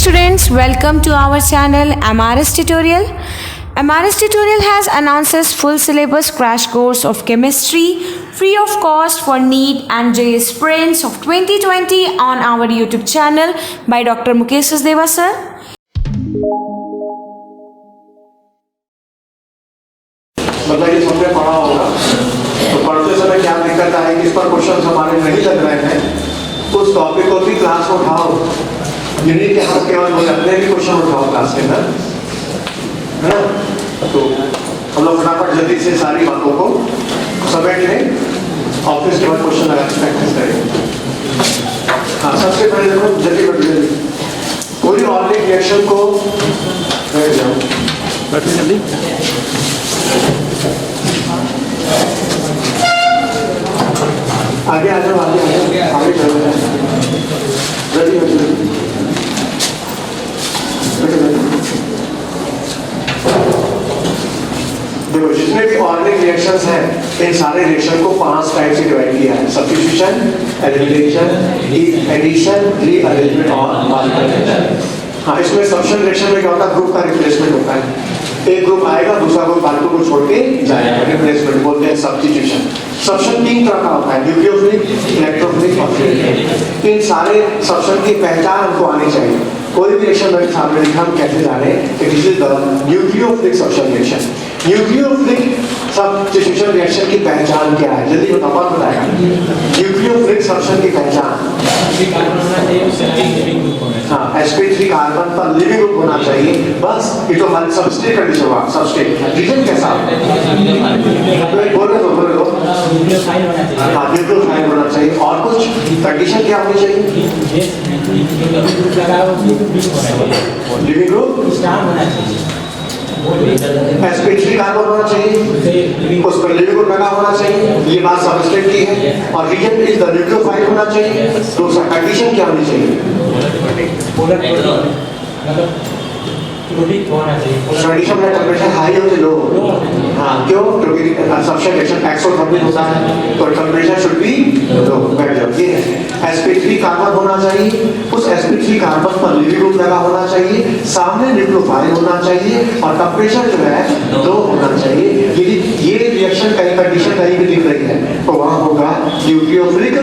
students, welcome to our channel MRS Tutorial. MRS Tutorial has announced its full syllabus crash course of chemistry free of cost for NEET and JEE Sprints of 2020 on our YouTube channel by Dr. Mukesh Sachdeva sir. मतलब ये सबने पढ़ा होगा तो पढ़ते समय क्या दिक्कत है कि इस पर क्वेश्चन हमारे नहीं लग रहे हैं तो उस टॉपिक को भी क्लास में उठाओ। यूनिट के हाथ केवल वो अपने भी क्वेश्चन उठाओ क्लास के अंदर, है ना। तो हम लोग फटाफट जल्दी से सारी बातों को समेट लें और फिर उसके बाद क्वेश्चन लगा प्रैक्टिस करें। हाँ, सबसे पहले देखो जल्दी कोई ऑर्गेनिक रिएक्शन को जल्दी आगे आ जाओ आगे चलो जल्दी देखो जितने भी ऑर्गेनिक रिएक्शंस हैं इन सारे रिएक्शन को 5 टाइप से डिवाइड किया है। सब्स्टिट्यूशन, एलिमिनेशन, एडिशन, रीअरेंजमेंट और मल्टीप्लिकेशन। हाँ, इसमें सब्स्टिट्यूशन रिएक्शन में क्या होता है, ग्रुप का रिप्लेसमेंट होता है। एक ग्रुप आएगा, दूसरा ग्रुप फालतू को छोड़ के जाएगा, रिप्लेसमेंट बोलते हैं सब्स्टिट्यूशन। सब्स्टिट्यूशन 3 तरह का होता है, न्यूक्लियोफिलिक, इलेक्ट्रोफिलिक और फिलिक। इन सारे सब्स्टिट्यूशन की पहचान हमको आनी चाहिए। कोई भी रिएक्शन में सामने लिखा हम कैसे जाने कि this is the nucleophilic substitution reaction. Nucleophilic substitution reaction की पहचान क्या है, जल्दी बताएगा। न्यूक्लियोफिलिक सब्स्टिट्यूशन की पहचान, हाँ, sp3 कार्बन पर लिविंग ग्रुप होना चाहिए, बस। ये तो हमारी सबस्ट्रेट कंडीशन हुआ। सबस्ट्रेट रीजन कैसा बोल रहे हो हाँ, न्यूक्लियोफाइल होना चाहिए। और कुछ कंडीशन क्या होनी चाहिए, लिविंग ग्रुप sp3 कार्बन होना चाहिए, उस पर लिविंग ग्रुप लगा होना चाहिए, ये बात सबस्ट्रेट की है। और रीजन इज द न्यूक्लियोफाइल होना चाहिए। दूसरा कंडीशन क्या होनी चाहिए, कंडीशन में टेम्परेचर हाई हो या लो। हाँ, क्यों, क्योंकि सब्स्टिट्यूशन रिएक्शन एक्सोथर्मिक होता है तो टेम्परेचर शुड बी लो। ये है sp3 कार्बन होना चाहिए, उस sp3 कार्बन पर लिविंग ग्रुप लगा होना चाहिए, सामने न्यूक्लियोफाइल होना चाहिए और टेम्परेचर जो है लो होना चाहिए। यदि ये रिएक्शन कहीं कंडीशन कहीं भी दिख रही है तो वहां होगा न्यूक्लियोफिलिक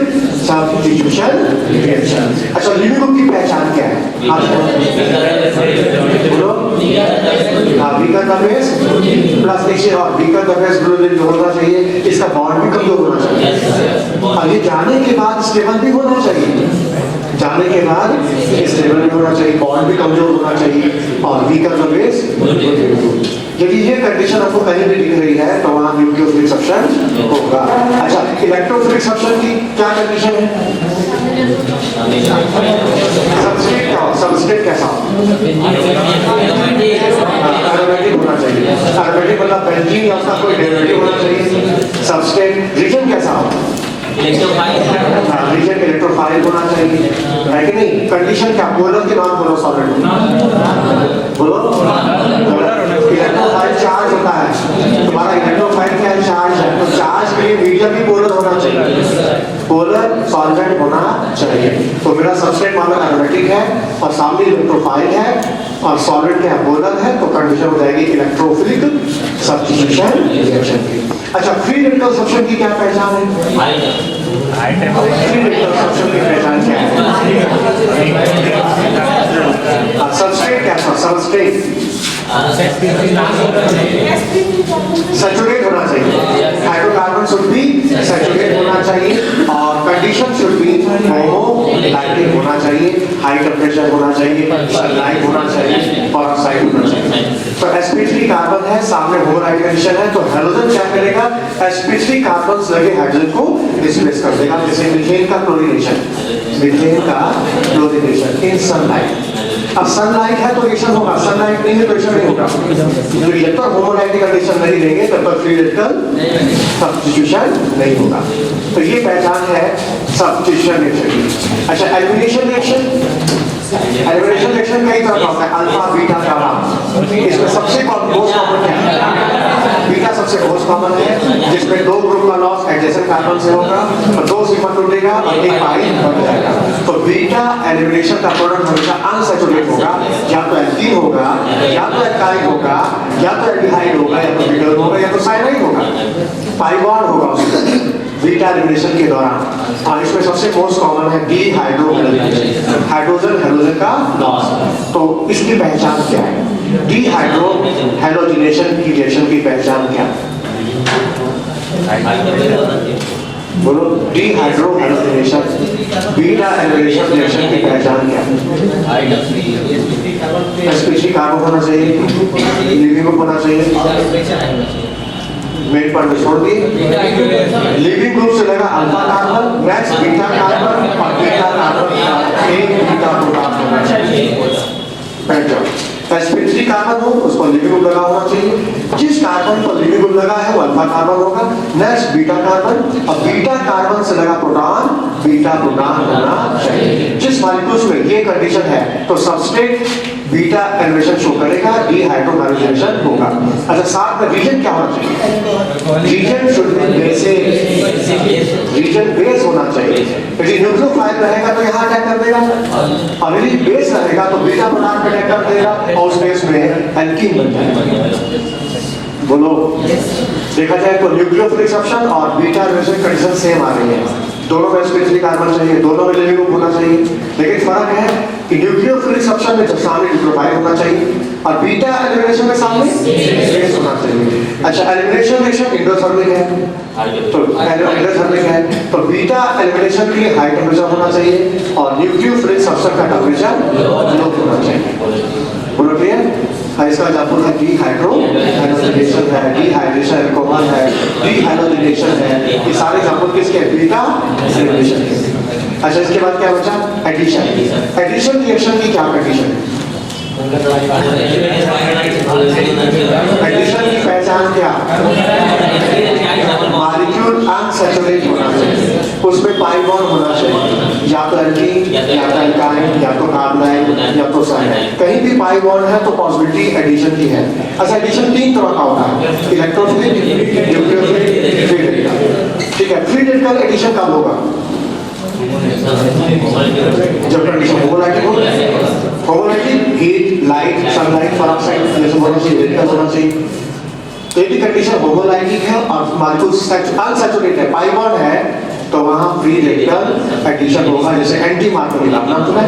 सब्स्टिट्यूशन रिएक्शन। अच्छा, लिविंग ग्रुप की पहचान क्या है, बोलो। वीकर द बेस प्लस देखिए, और वीकर द बेस ग्लोबुलिन जो होना चाहिए, इसका बॉन्ड भी कमजोर होना चाहिए। और ये जाने के बाद स्टेबल भी होना चाहिए, जाने के बाद स्टेबल भी होना चाहिए, बॉन्ड भी कमजोर होना चाहिए और वीकर द बेस। यदि ये कंडीशन आपको कहीं भी दिख रही है तो वहां न्यूक्लियोफिलिक सब्स्टिट्यूशन होगा। अच्छा, इलेक्ट्रोफिलिक सब्स्टिट्यूशन की क्या कंडीशन है, सबस्ट्रेट क्या हो, सबस्ट्रेट कैसा हो, एरोमेटिक होना चाहिए। एरोमेटिक मतलब बेंजीन या उसका कोई डेरिवेटिव होना चाहिए। सबस्ट्रेट रीजन कैसा हो, रीजन इलेक्ट्रोफाइल होना चाहिए, है कि नहीं। कंडीशन क्या, पोलर के नाम बोलो, सॉलिड बोलो। इलेक्ट्रोफाइल चार्ज होता है, तुम्हारा इलेक्ट्रोफाइल क्या है, चार्ज है, तो चार्ज के लिए मीडियम भी पोलर होना चाहिए, पोलर सॉल्वेंट होना चाहिए। तो मेरा सबस्ट्रेट मान लो एरोमेटिक है और सामने इलेक्ट्रोफाइल है और सॉलिड क्या है, पोलर है, तो कंडीशन हो जाएगी इलेक्ट्रोफिलिक सब्स्टिट्यूशन रिएक्शन की। अच्छा, फ्री रेडिकल सब्स्टिट्यूशन की क्या पहचान है, फ्री रेडिकल सब्स्टिट्यूशन की पहचान क्या है, सबस्ट्रेट क्या था, सबस्ट्रेट सैचुरेट होना चाहिए, हाइड्रोकार्बन शुड बी सैचुरेट होना चाहिए और कंडीशन शुड बी होमोलाइटिक होना चाहिए, हाई टेम्परेचर होना चाहिए, सनलाइट होना चाहिए, ऑक्साइड होना चाहिए। तो sp3 कार्बन है, सामने होमोलाइटिक कंडीशन है, तो हैलोजन क्या करेगा, sp3 कार्बन लगे हाइड्रोजन को डिस्प्लेस कर देगा, जैसे मीथेन का क्लोरीनेशन, मीथेन का क्लोरीनेशन इन सनलाइट। अब सनलाइट है तो रिएक्शन होगा, सनलाइट नहीं है तो रिएक्शन नहीं होगा। तो जब तक होमोलाइटिक कंडीशन नहीं लेंगे तब तक फ्री रेडिकल सब्स्टिट्यूशन नहीं होगा। तो ये पहचान है सब्स्टिट्यूशन रिएक्शन की। अच्छा, एलिमिनेशन रिएक्शन, एलिमिनेशन रिएक्शन कई तरह का होता है, अल्फा बीटा गामा। इसमें सबसे मोस्ट कॉमन क्या है, बीटा सबसे मोस्ट कॉमन है, जिसमें दो ग्रुप का लॉस एडजेसेंट कार्बन से होगा और दो सिग्मा टूटेगा और एक पाई बन जाएगा। तो बीटा एलिमिनेशन का प्रोडक्ट हमेशा अनसैचुरेटेड होगा, या तो एल्कीन होगा, या तो एल्काइल होगा, या तो एल्डिहाइड होगा, या तो ब्यूटाइल होगा, या तो साइनाइड होगा। पाई बॉन्ड होगा उसमें बीटा एलिमिनेशन के दौरान। और इसमें सबसे मोस्ट कॉमन है डीहाइड्रोजन, हाइड्रोजन हेलोजन का लॉस। तो इसकी पहचान क्या है? डीहाइड्रो हेलोजिनेशन की रिएक्शन की पहचान क्या है? बोलो, dehydro halogenation beta elimination reaction की पहचान क्या है? sp3 कार्बन होना चाहिए, लिविंग ग्रुप होना चाहिए। मेन पर छोड़ दिए, लिविंग ग्रुप से लगा alpha carbon, next beta carbon और बीटा कार्बन एक बीटा प्रोटॉन होना चाहिए। पहचान sp3 कार्बन हो उसको लिविंग ग्रुप लगा होना चाहिए। जिस कार्बन पर लिविंग ग्रुप लगा है वो अल्फा कार्बन होगा, नेक्स्ट बीटा कार्बन और बीटा कार्बन से लगा प्रोटॉन बीटा प्रोटॉन होना चाहिए। जिस मॉलिक्यूल्स में ये कंडीशन है तो सबस्ट्रेट बीटा एलिमिनेशन शो करेगा, डीहाइड्रो हेलोजिनेशन होगा। अच्छा, साथ में रीजन क्या होना चाहिए? Reason should be basic, reason base होना चाहिए। यदि न्यूक्लियोफाइल रहेगा तो यहाँ अटैक कर देगा, और यदि बेस रहेगा तो बीटा प्रोटॉन पे अटैक कर देगा और उस बेस में एल्कीन बन जाएगा। बोलो, देखा जाए तो न्यूक्लियोफिलिक सब्स्टिट्यूशन और बीटा एलिमिनेशन कंडीशन सेम आ रही है। दोनों में sp3 कार्बन चाहिए, दोनों में लिविंग ग्रुप होना चाहिए, लेकिन फर्क है कि न्यूक्लियोफिलिक सब्स्टिट्यूशन में सामने न्यूक्लियोफाइल होना चाहिए और बीटा एलिमिनेशन में सामने बेस होना चाहिए। अच्छा, एलिमिनेशन रिएक्शन एंडोथर्मिक है, तो एंडोथर्मिक है तो बीटा एलिमिनेशन के लिए हाई टेम्परेचर होना चाहिए और न्यूक्लियोफिलिक सब्स्टिट्यूशन का टेम्परेचर लो होना चाहिए। बोलो क्लियर? इसका एग्जांपल है डीहाइड्रो हेलोजिनेशन है, डीहाइड्रेशन अल्कोहल है, डीहाइड्रोजिनेशन है। ये सारे एग्जांपल किसके? बीटा एलिमिनेशन के। अच्छा, इसके बाद क्या बचा? एडिशन। एडिशन रिएक्शन की क्या कंडीशन है? एडिशन की पहचान क्या? मॉलिक्यूल अनसैचुरेटेड होना चाहिए, उसमें पाई बॉन्ड होना चाहिए, या तो एल्कीन, या तो एल्काइन, या तो कार्बोनाइल, या तो साइनाइड। कहीं भी पाई बॉन्ड है तो पॉसिबिलिटी एडिशन की है। अच्छा, एडिशन तीन तरह का होता है, इलेक्ट्रोफिलिक, न्यूक्लियोफिलिक, फ्री रेडिकल। ठीक है, फ्री रेडिकल एडिशन कब होगा? जब कंडीशन होमोलाइटिक हो। Homolytic heat, light, sunlight, peroxide जैसे होना चाहिए, रेडिकल होना चाहिए। तो यदि कंडीशन होमोलाइटिक है और मॉलिक्यूल अनसैचुरेटेड है, पाई बॉन्ड है, तो वहां फ्री रेडिकल एडिशन होगा। जैसे एंटी मार्कर का नाम सुना है?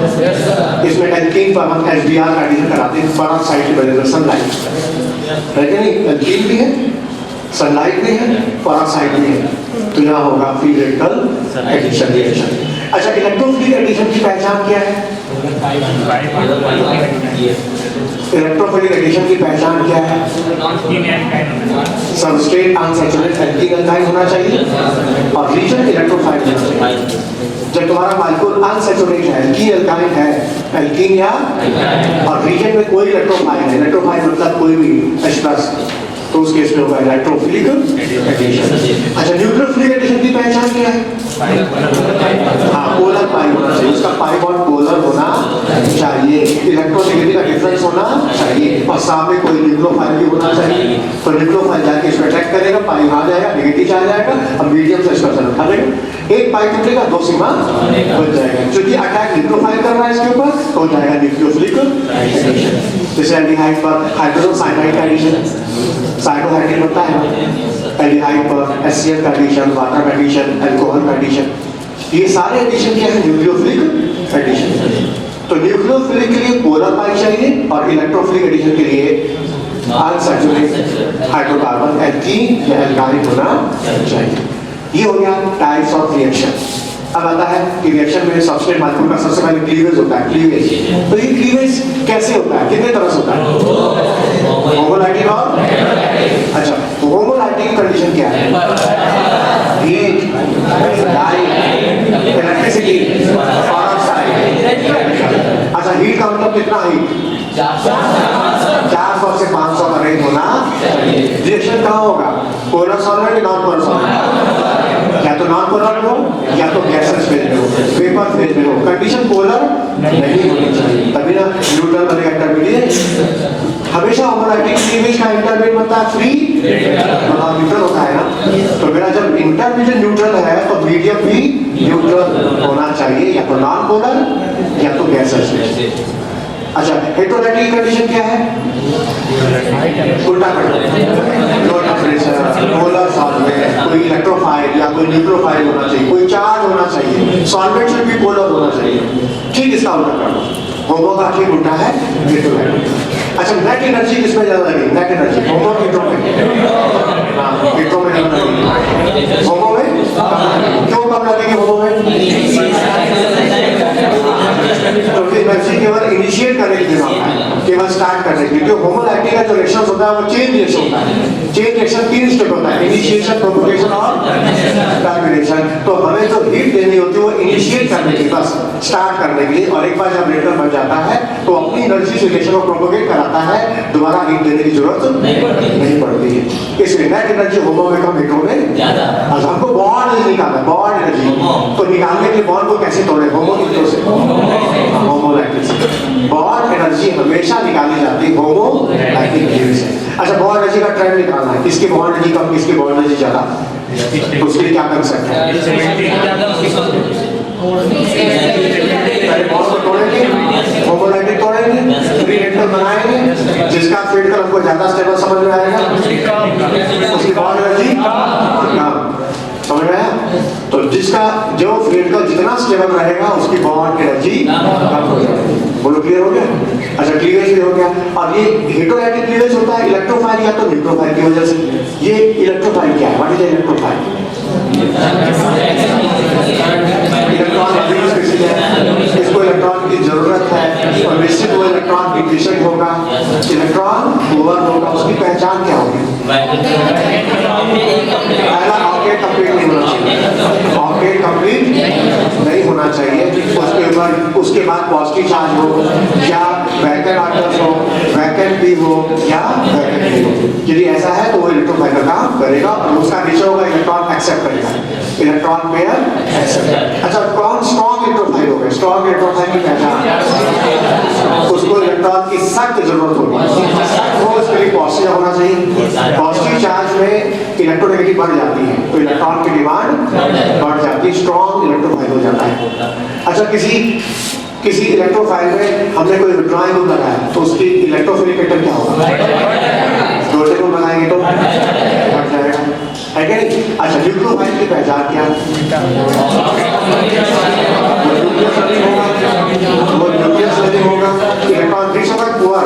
इसमें एल्कीन पर हम एसडीआर का एडिशन कराते हैं, पेरोक्साइड की वजह से सनलाइट है कि नहीं? एल्कीन भी है, सनलाइट भी है, पेरोक्साइड भी है, तो यहाँ होगा फ्री रेडिकल एडिशन रिएक्शन। अच्छा, इलेक्ट्रोफिलिक एडिशन की पहचान क्या है? इलेक्ट्रोफिलिक एडिशन की पहचान क्या है? सबस्ट्रेट अनसैचुरेटेड एल्कीन एल्काइन होना चाहिए और रीजन इलेक्ट्रोफाइल होना चाहिए। जब तुम्हारा मॉलिक्यूल अनसैचुरेटेड है, एल्कीन एल्काइन है, एल्कीन या और रीजन में कोई इलेक्ट्रोफाइल है, इलेक्ट्रोफाइल मतलब कोई भी H+, तो उस केस में होगा इलेक्ट्रोफिलिक एडिशन। अच्छा, न्यूक्लियोफिलिक एडिशन की पहचान क्या है? हाँ, पोलर पाई होना चाहिए, उसका पाई बॉन्ड पोलर होना चाहिए, इलेक्ट्रोनेगेटिव का डिफरेंस होना चाहिए और सामने कोई न्यूक्लियोफाइल भी होना चाहिए। तो न्यूक्लियोफाइल जाके इसमें अटैक करेगा, पाई आ जाएगा, नेगेटिव आ जाएगा और मीडियम से इसका चलन उठा लेगा। एक पाई टूटेगा, दो सिग्मा बच जाएगा। क्योंकि अटैक न्यूक्लियोफाइल कर रहा है इसके ऊपर, तो हो जाएगा न्यूक्लियोफिलिक एडिशन। जैसे एल्डिहाइड पर हाइड्रोजन साइनाइड का एडिशन, साइक्लोहाइड्रेट होता है, एल्डिहाइड पर HCl का एडिशन, वाटर का एडिशन, अल्कोहल का एडिशन। ये सारे एडिशन क्या है? Nucleophilic addition. तो न्यूक्लियोफिलिक के लिए पोलर पाई चाहिए और इलेक्ट्रोफिलिक एडिशन के लिए अनसैचुरेटेड हाइड्रोकार्बन एल्कीन या एल्काइन होना चाहिए। ये हो गया टाइप्स ऑफ रिएक्शन। अब आता है कि रिएक्शन में सबस्ट्रेट मॉलिक्यूल का सबसे पहले क्लीवेज होता है, क्लीवेज। तो ये क्लीवेज कैसे होता है, कितने तरह से होता है? होमोलाइटिक और अच्छा, होमोलाइटिक कंडीशन क्या है? Heat, light, electricity, peroxide. अच्छा, हीट का मतलब कितना हीट? 400 से 500 का रेंज होना चाहिए। रिएक्शन कहाँ होगा? Polar solvent, non polar solvent, या तो नॉन पोलर हो या तो गैसेस फेज में हो, वेपर फेज में हो। कंडीशन पोलर नहीं होनी चाहिए, तभी ना न्यूट्रल बनेगा इंटरमीडिएट। हमेशा होमोलाइटिक क्लीवेज का इंटरमीडिएट बनता है फ्री मतलब न्यूट्रल होता है ना, तो मेरा जब इंटरमीडिएट न्यूट्रल है तो मीडियम भी न्यूट्रल होना चाहिए, या तो नॉन पोलर या तो गैसेस। अच्छा, हेटेरोडाइनमिक कंडीशन क्या है? उल्टा पलटा, लो टेम्परेचर, पोलर सॉल्वेंट, कोई इलेक्ट्रोफाइल या कोई न्यूक्लियोफाइल होना चाहिए, कोई चार्ज होना चाहिए, सॉल्वेंट शुड भी पोलर होना चाहिए। ठीक, इसका उल्टा कर दो। होमो का ठीक उल्टा है हेटेरोडाइनमिक। अच्छा, नेट एनर्जी किसमें ज्यादा लगेगी? नेट एनर्जी होमो हेटेरो में? हाँ, हेटेरो में ज्यादा लगेगी, होमो में क्यों कम लगेगी? होमो में क्योंकि एनर्जी केवल इनिशिएट करने के लिए होता है, केवल स्टार्ट करने के लिए। जो होमोलैक्टिक का जो रिएक्शन होता है वो चेन रिएक्शन होता है। चेन रिएक्शन 3 स्टेप होता है, इनिशिएशन, प्रोपगेशन और टर्मिनेशन। तो हमें जो हीट देनी होती है वो इनिशिएट करने की, बस स्टार्ट करने के लिए, और एक बार जब रिएक्टर बन जाता है तो अपनी एनर्जी से रिएक्शन को प्रोपगेट कराता है, दोबारा हीट देने की जरूरत नहीं पड़ती है। इसलिए नेट एनर्जी होमो में कम, हेटेरो में ज्यादा। अच्छा, हमको बॉन्ड निकालना है, बॉन्ड एनर्जी, तो निकालने के लिए बॉन्ड को कैसे तोड़े? होमो हेटेरो से, होमोलैक्टिक से। बॉन्ड एनर्जी हमेशा निकाली जाती है होमोलैक्टिक हीट से। अच्छा, बॉन्ड एनर्जी का ट्रेंड निकालना है, किसकी बॉन्ड एनर्जी कम, किसकी बॉन्ड एनर्जी ज्यादा, तो उसके लिए क्या कर सकते हैं? पहले बॉन्ड को तोड़ेंगे, होमोलैक्टिक तोड़ेंगे, फ्री रेडिकल बनाएंगे, जिसका फील्ड का हमको ज्यादा स्टेबल समझ में आएगा, उसकी बॉन्ड एनर्जी कम, समझ में आया? तो जिसका जो फील्ड का जितना स्टेबल रहेगा उसकी बॉन्ड एनर्जी कम हो जाएगी। बोलो, क्लियर हो गया? अच्छा, क्लीवेज भी हो गया। और ये हेटेरोडाइनमिक क्लीवेज होता है इलेक्ट्रोफाइल या तो न्यूक्लियोफाइल की वजह से। ये इलेक्ट्रोफाइल क्या है? What is electrophile? इलेक्ट्रॉन है, इसको इलेक्ट्रॉन की जरूरत है और निश्चित वो इलेक्ट्रॉन डिप्लीशन होगा, इलेक्ट्रॉन ओवर होगा। उसकी पहचान क्या होगी? पहला, ऑक्टेट कंप्लीट नहीं होना चाहिए, ऑक्टेट कंप्लीट नहीं होना चाहिए। उसके ऊपर उसके बाद पॉजिटिव चार्ज हो या वैकेंट आर्टर्स हो, वैकेंट भी हो या वैकेंट भी हो। यदि ऐसा है तो वो इलेक्ट्रोफाइल का काम करेगा और उसका नेचर होगा इलेक्ट्रॉन एक्सेप्ट करेगा, इलेक्ट्रॉन पेयर एक्सेप्ट। अच्छा, कौन स्ट्रॉन्ग इलेक्ट्रोफाइल हो गए? स्ट्रॉन्ग इलेक्ट्रोफाइल की पहचान, उसको इलेक्ट्रॉन की सख्त जरूरत होगी, वो उसके लिए पॉजिटिव होना चाहिए। पॉजिटिव चार्ज में इलेक्ट्रोनेगेटिव बढ़ जाती है तो इलेक्ट्रॉन की डिमांड बढ़ जाती है, स्ट्रॉन्ग इलेक्ट्रोफाइल हो जाता है। अच्छा, किसी इलेक्ट्रोफाइल में हमने कोई ड्राइंग रूम लगाया तो उसकी इलेक्ट्रोफिलिक एटम क्या होगा? दो टेबल बनाएंगे तो बढ़ जाएगा, है क्या नहीं? अच्छा, न्यूक्लियोफाइल की पहचान क्या है? वो न्यूक्लियस नहीं होगा, इलेक्ट्रॉन रिच होगा, पुअर,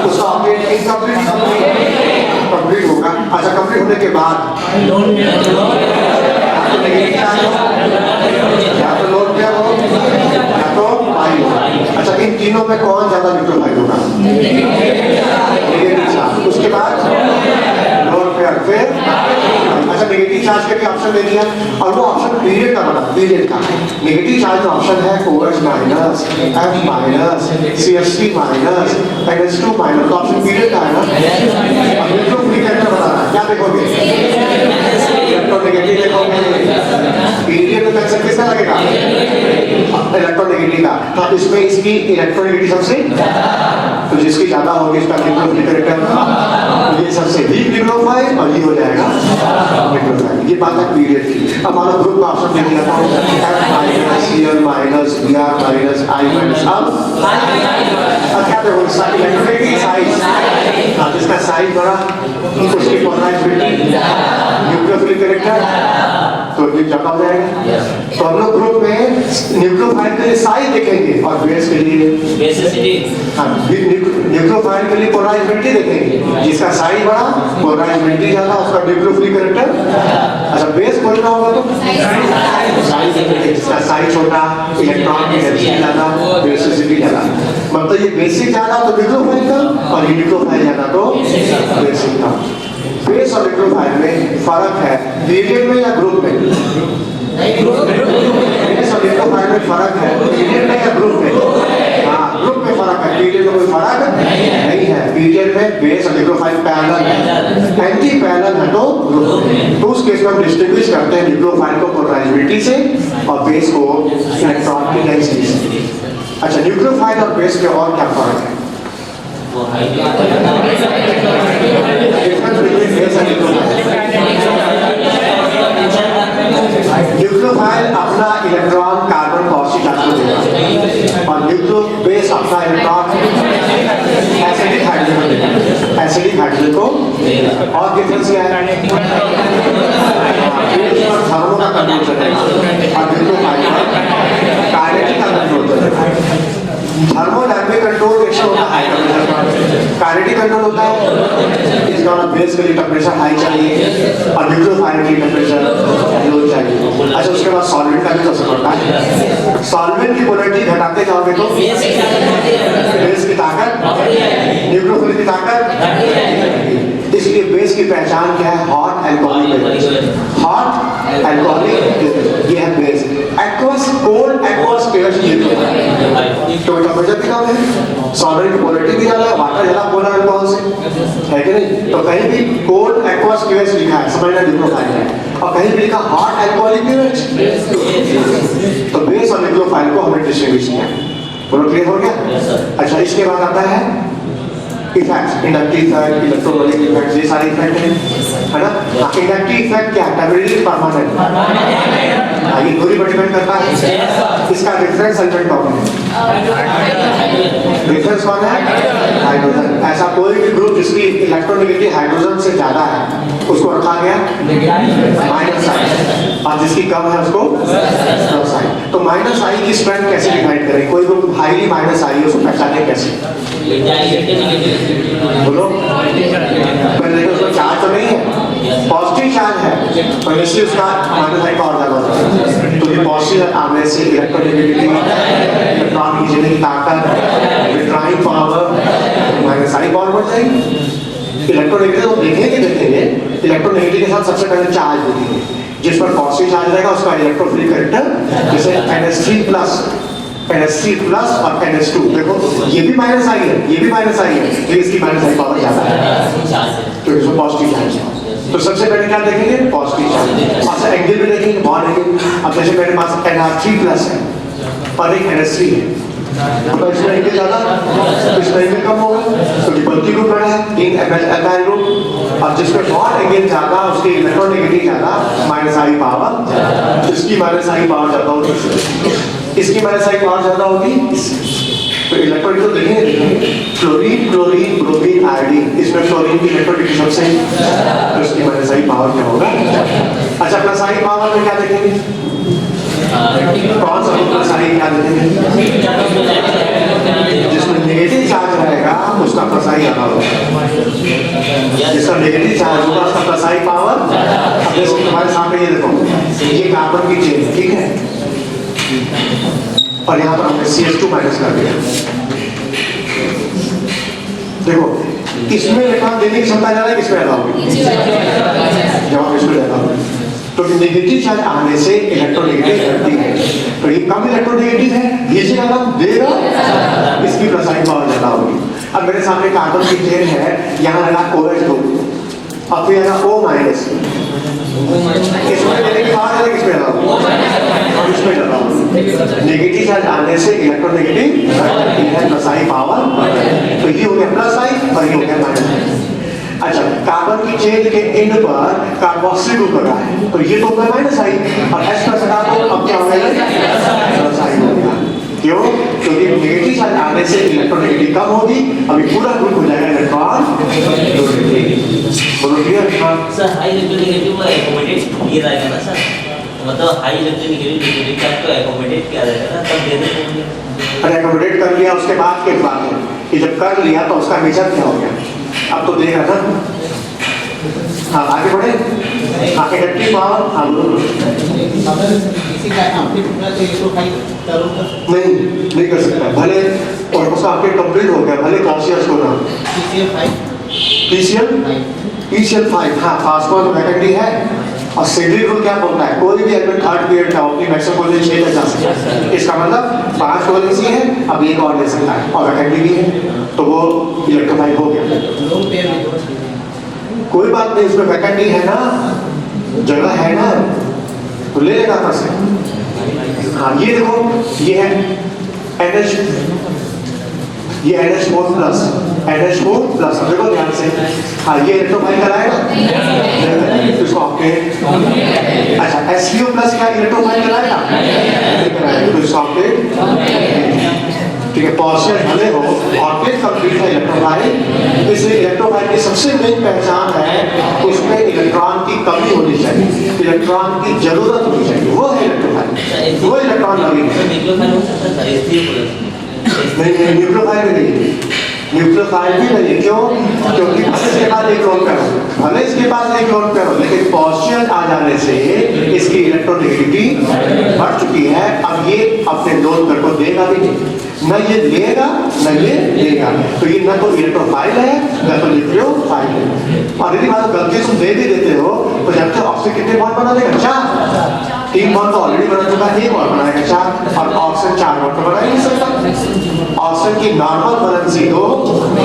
उसका ऑक्टेट इनकम्प्लीट कंप्लीट होगा। अच्छा, कंप्लीट होने के बाद या तो लोड पेयर हो या तो पाई हो। अच्छा, इन तीनों में कौन ज्यादा न्यूक्लियोफाइल होगा? Negative charge. उसके बाद लोड पेयर, फिर अच्छा नेगेटिव चार्ज के भी ऑप्शन दे दिया और वो ऑप्शन पीरियड का बना, पीरियड का। नेगेटिव चार्ज का ऑप्शन है OH minus, F minus, CH3 minus, NH2 minus, तो ऑप्शन पीरियड का है ना। अब इलेक्ट्रोफिलिक एटम बताना, क्या देखोगे? इलेक्ट्रोनेगेटिव देखोगे, पीरियड में कैसे किसका लगेगा? इलेक्ट्रोनेगेटिव का। तो इसमें इसकी इलेक्ट्रोनेगेटिव सबसे, तो जिसकी ज्यादा होगी इसका न्यूक्लियोफिलिक एटम, ये सबसे वीक न्यूक्लियोफाइल और ये हो जाएगा न्यूक्लियोफाइल। ये बात है पीरियड की। अब हमारा ग्रुप का ऑप्शन दे दिया था F minus, Cl minus, Br minus, I minus. अब क्या देखो इलेक्ट्रोनेगेटिव साइज, जिसका साइज बड़ा उसकी पोलराइजेबिलिटी न्यूक्लियोफिलिक कैरेक्टर तो ये ज्यादा हो जाएगा। तो हम लोग ग्रुप में न्यूक्लियोफाइल के लिए साइज देखेंगे और बेस के लिए न्यूक्लियोफाइल के लिए पोलराइजेबिलिटी देखेंगे, जिसका साइज बड़ा पोलराइजेबिलिटी ज्यादा उसका न्यूक्लियोफिलिक कैरेक्टर। अच्छा, बेस बोलना होगा तो साइज देखेंगे, जिसका साइज छोटा इलेक्ट्रॉन की एनर्जी ज्यादा बेसिसिटी ज्यादा। मतलब ये बेसिक ज्यादा तो न्यूक्लियोफाइल का और ये न्यूक्लियोफाइल ज्यादा तो बेसिक का। बेस और न्यूक्लियोफाइल में फर्क है पीरियड में या ग्रुप में? बेस और न्यूक्लियोफाइल में फर्क है पीरियड में या ग्रुप में? हाँ, ग्रुप में फर्क है, पीरियड में कोई फर्क नहीं है। पीरियड में बेस और न्यूक्लियोफाइल पैरेलल है, एंटी पैरेलल है तो ग्रुप में। तो उस केस में हम डिस्टिंग्विश करते हैं न्यूक्लियोफाइल को पोलराइजेबिलिटी से और बेस को इलेक्ट्रॉन की डेंसिटी से। अच्छा, न्यूक्लियोफाइल और बेस में और क्या फर्क है? न्यूक्लियोफाइल अपना इलेक्ट्रॉन कार्बन पॉजिटिव चार्ज को देगा और न्यूक्लियो बेस अपना इलेक्ट्रॉन एसिडिक हाइड्रोजन को और डिफरेंस क्या है थर्मो का कंट्रोल चलेगा और न्यूक्लियोफाइल काइनेटिक का कंट्रोल चलेगा। थर्मोडायनामिक कंट्रोल रिएक्शन होता है काइनेटिक कंट्रोल होता है इसका बेस के लिए टेंपरेचर हाई चाहिए और न्यूक्लियोफाइल की टेंपरेचर लो चाहिए। अच्छा उसके बाद सॉल्वेंट का भी तो असर पड़ता है। सॉल्वेंट की पोलैरिटी घटाते जाओगे तो बेस की ताकत न्यूक्लियोफाइल की ताकत इसलिए बेस की पहचान क्या है हॉट अल्कोहलिक हॉट अल्कोहलिक ये है base. Aqueous cold aqueous pH ये तो टेंपरेचर भी कम है सॉल्वेंट की पोलैरिटी भी ज्यादा है वाटर ज्यादा पोलर अल्कोहल से है कि नहीं। तो कहीं भी कोल्ड एक्वस pH लिखा है समझना न्यूक्लियोफाइल है और कहीं भी लिखा हॉट अल्कोहलिक pH तो बेस और न्यूक्लियोफाइल को हमने डिस्टिंग्विश किया। बोलो क्लियर हो गया। अच्छा इसके बाद आता है effects inductive effect electromagnetic effect ये सारे इफेक्ट हैं है ना। इंडक्टिव इफेक्ट क्या टेम्परेरी परमानेंट ये दूरी पर डिपेंड करता है। इसका रेफरेंस एलिमेंट कौन है रेफरेंस कौन है हाइड्रोजन। ऐसा कोई भी ग्रुप जिसकी इलेक्ट्रोनेगेटिव हाइड्रोजन से ज्यादा है उसको रखा गया माइनस आई और जिसकी कम है उसको प्लस आई। तो माइनस आई की स्ट्रेंथ कैसे डिफाइन करें कोई ग्रुप हाईली माइनस आई है उसको पहचाने कैसे बोलो पहले देखो उसमें चार्ज तो नहीं है पॉजिटिव चार्ज है और इसलिए उसका माइनस आई का और ज्यादा होता है। तो ये पॉजिटिव आने से इलेक्ट्रोनेगेटिविटी इलेक्ट्रॉन खींचने की ताकत withdrawing power minus I power बढ़ जाएगी। इलेक्ट्रोनेगेटिव तो देखेंगे इलेक्ट्रोनेगेटिव के साथ सबसे पहले चार्ज देखेंगे जिस पर पॉजिटिव चार्ज रहेगा उसका इलेक्ट्रोफिलिक कैरेक्टर जैसे NH3 प्लस और NH2 देखो ये भी माइनस आई है ये भी माइनस आई है तो इसकी माइनस आई पावर ज्यादा है तो इसमें पॉजिटिव चार्ज है। तो सबसे पहले क्या देखेंगे पॉजिटिव चार्ज अच्छा एंगल भी देखेंगे बॉन्ड एंगल। अब जैसे मेरे पास NR3 प्लस है और एक NH3 है तो इसमें एंगल ज्यादा तो इसमें एंगल कम होगा क्योंकि बल्कि ग्रुप बड़ा है 3 एल्काइल ग्रुप और जिसमें बॉन्ड एंगल ज्यादा उसके इलेक्ट्रोनेगेटिव ज्यादा माइनस आई पावर इसकी माइनस आई पावर ज्यादा होगी इसकी माइनस आई पावर ज्यादा होगी तो इलेक्ट्रॉन तो देखेंगे फ्लोरीन क्लोरीन ब्रोमीन आयोडीन इसमें फ्लोरीन की इलेक्ट्रोनेगेटिव सबसे तो इसकी माइनस आई पावर क्या होगा। अच्छा प्लस आई पावर में क्या देखेंगे कौन सा प्लस आई क्या देखेंगे जिसमें नेगेटिव चार्ज रहेगा उसका प्लस आई ज्यादा होगा जिसका नेगेटिव चार्ज होगा उसका प्लस आई पावर। अब जैसे तुम्हारे सामने ये देखो ये कार्बन की चेन ठीक है और यहाँ पर हमने CH2 माइनस कर दिया। देखो इसमें इलेक्ट्रॉन देने की क्षमता ज्यादा है किसमें ज्यादा होगी जवाब इसमें ज्यादा होगी। तो नेगेटिव चार्ज आने से इलेक्ट्रोनेगेटिव करती है तो ये कम इलेक्ट्रोनेगेटिव है ये ज्यादा देगा इसकी प्लस आई पावर ज्यादा होगी। अब मेरे सामने कार्बन की चेन है यहाँ लगा OH ग्रुप और फिर लगा O माइनस इसमें देने की पावर ज्यादा किसमें ज्यादा होगी इसमें ज्यादा होगी। नेगेटिव चार्ज आने से इलेक्ट्रोनेगेटिव है प्लस आई पावर तो ये हो गया प्लस आई और ये हो गया माइनस आई। अच्छा कार्बन की चेन के एंड पर कार्बोक्सिल ग्रुप लगा है तो ये तो होगा माइनस आई और H प्लस हटा दो अब क्या हो गया प्लस आई हो गया। क्यों क्योंकि नेगेटिव चार्ज आने से इलेक्ट्रोनेगेटिव कम होगी अभी पूरा ग्रुप हो जाएगा इलेक्ट्रॉन बोलो क्लियर सर हाई इलेक्ट्रोनेगेटिव को एकोमोडेट ये रहेगा ना सर मतलब हाई इलेक्ट्रोनेगेटिव चार्ज को एकोमोडेट किया जाएगा ना तब दे देंगे। अरे एकोमोडेट कर लिया उसके बाद के बात है कि जब कर लिया तो उसका नेचर क्या हो गया अब तो देगा ना। हाँ आगे बढ़े हाँ इलेक्ट्रिक पावर हाँ नहीं कर सकता भले और उसका आपके कंप्लीट हो गया भले कॉन्शियस को ना PCl5 हाँ फास्फोर वैकेंडी है और सिग्नल रूल क्या बोलता है कोई भी एलिमेंट थर्ड पीरियड का अपनी मैक्सिमम पोजीशन 6 तक जा सकता है इसका मतलब 5 वैलेंसी है अब एक और ले सकता है और वैकेंडी भी है तो वो इलेक्ट्रोफाइल हो गया। कोई बात नहीं इसमें वैकेंडी है ना जगह है ना तो ले लेगा अपना से। हाँ ये देखो ये है NH ये NH4 प्लस, NH4 प्लस, देखो ध्यान से, हाँ ये इलेक्ट्रोफाइल कराएगा, इसको ऑक्टेट, अच्छा SCO प्लस क्या इलेक्ट्रोफाइल कराएगा, तो इसको ऑक्टेट, ठीक है, पॉजिटिव भले हो, ऑक्टेट कंप्लीट है इलेक्ट्रोफाइल, इसलिए इलेक्ट्रोफाइल की सबसे मेन पहचान है उसमें इलेक्ट्रॉन की कमी होनी चाहिए, इलेक्ट्रॉन की जरूरत होनी चाहिए, वो है इलेक्ट्रोफाइल, वो इलेक्ट्रॉन लगेंगे। नहीं न्यूक्लियोफाइल भी नहीं, न्यूक्लियोफाइल भी नहीं, क्यों? क्योंकि भले इसके बाद एक लोन पेयर हो, भले इसके पास एक लोन पेयर हो, लेकिन पॉजिटिव आ जाने से इसकी इलेक्ट्रोनेगेटिविटी बढ़ चुकी है, अब ये अपने लोन पेयर को देगा भी नहीं, न ये लेगा न ये देगा, तो ये न तो इलेक्ट्रोफाइल है न तो न्यूक्लियोफाइल है। और यदि बात गलती से दे भी देते हो तो जब तक ऑक्सीजन कितने बॉन्ड बना देगा, 4, 3 बॉन्ड तो ऑलरेडी बना चुका है, 1 और बनाएगा 4, और ऑक्सीजन 4 बॉन्ड तो बना ही नहीं सकता। ऑक्सीजन की नॉर्मल वैलेंसी तो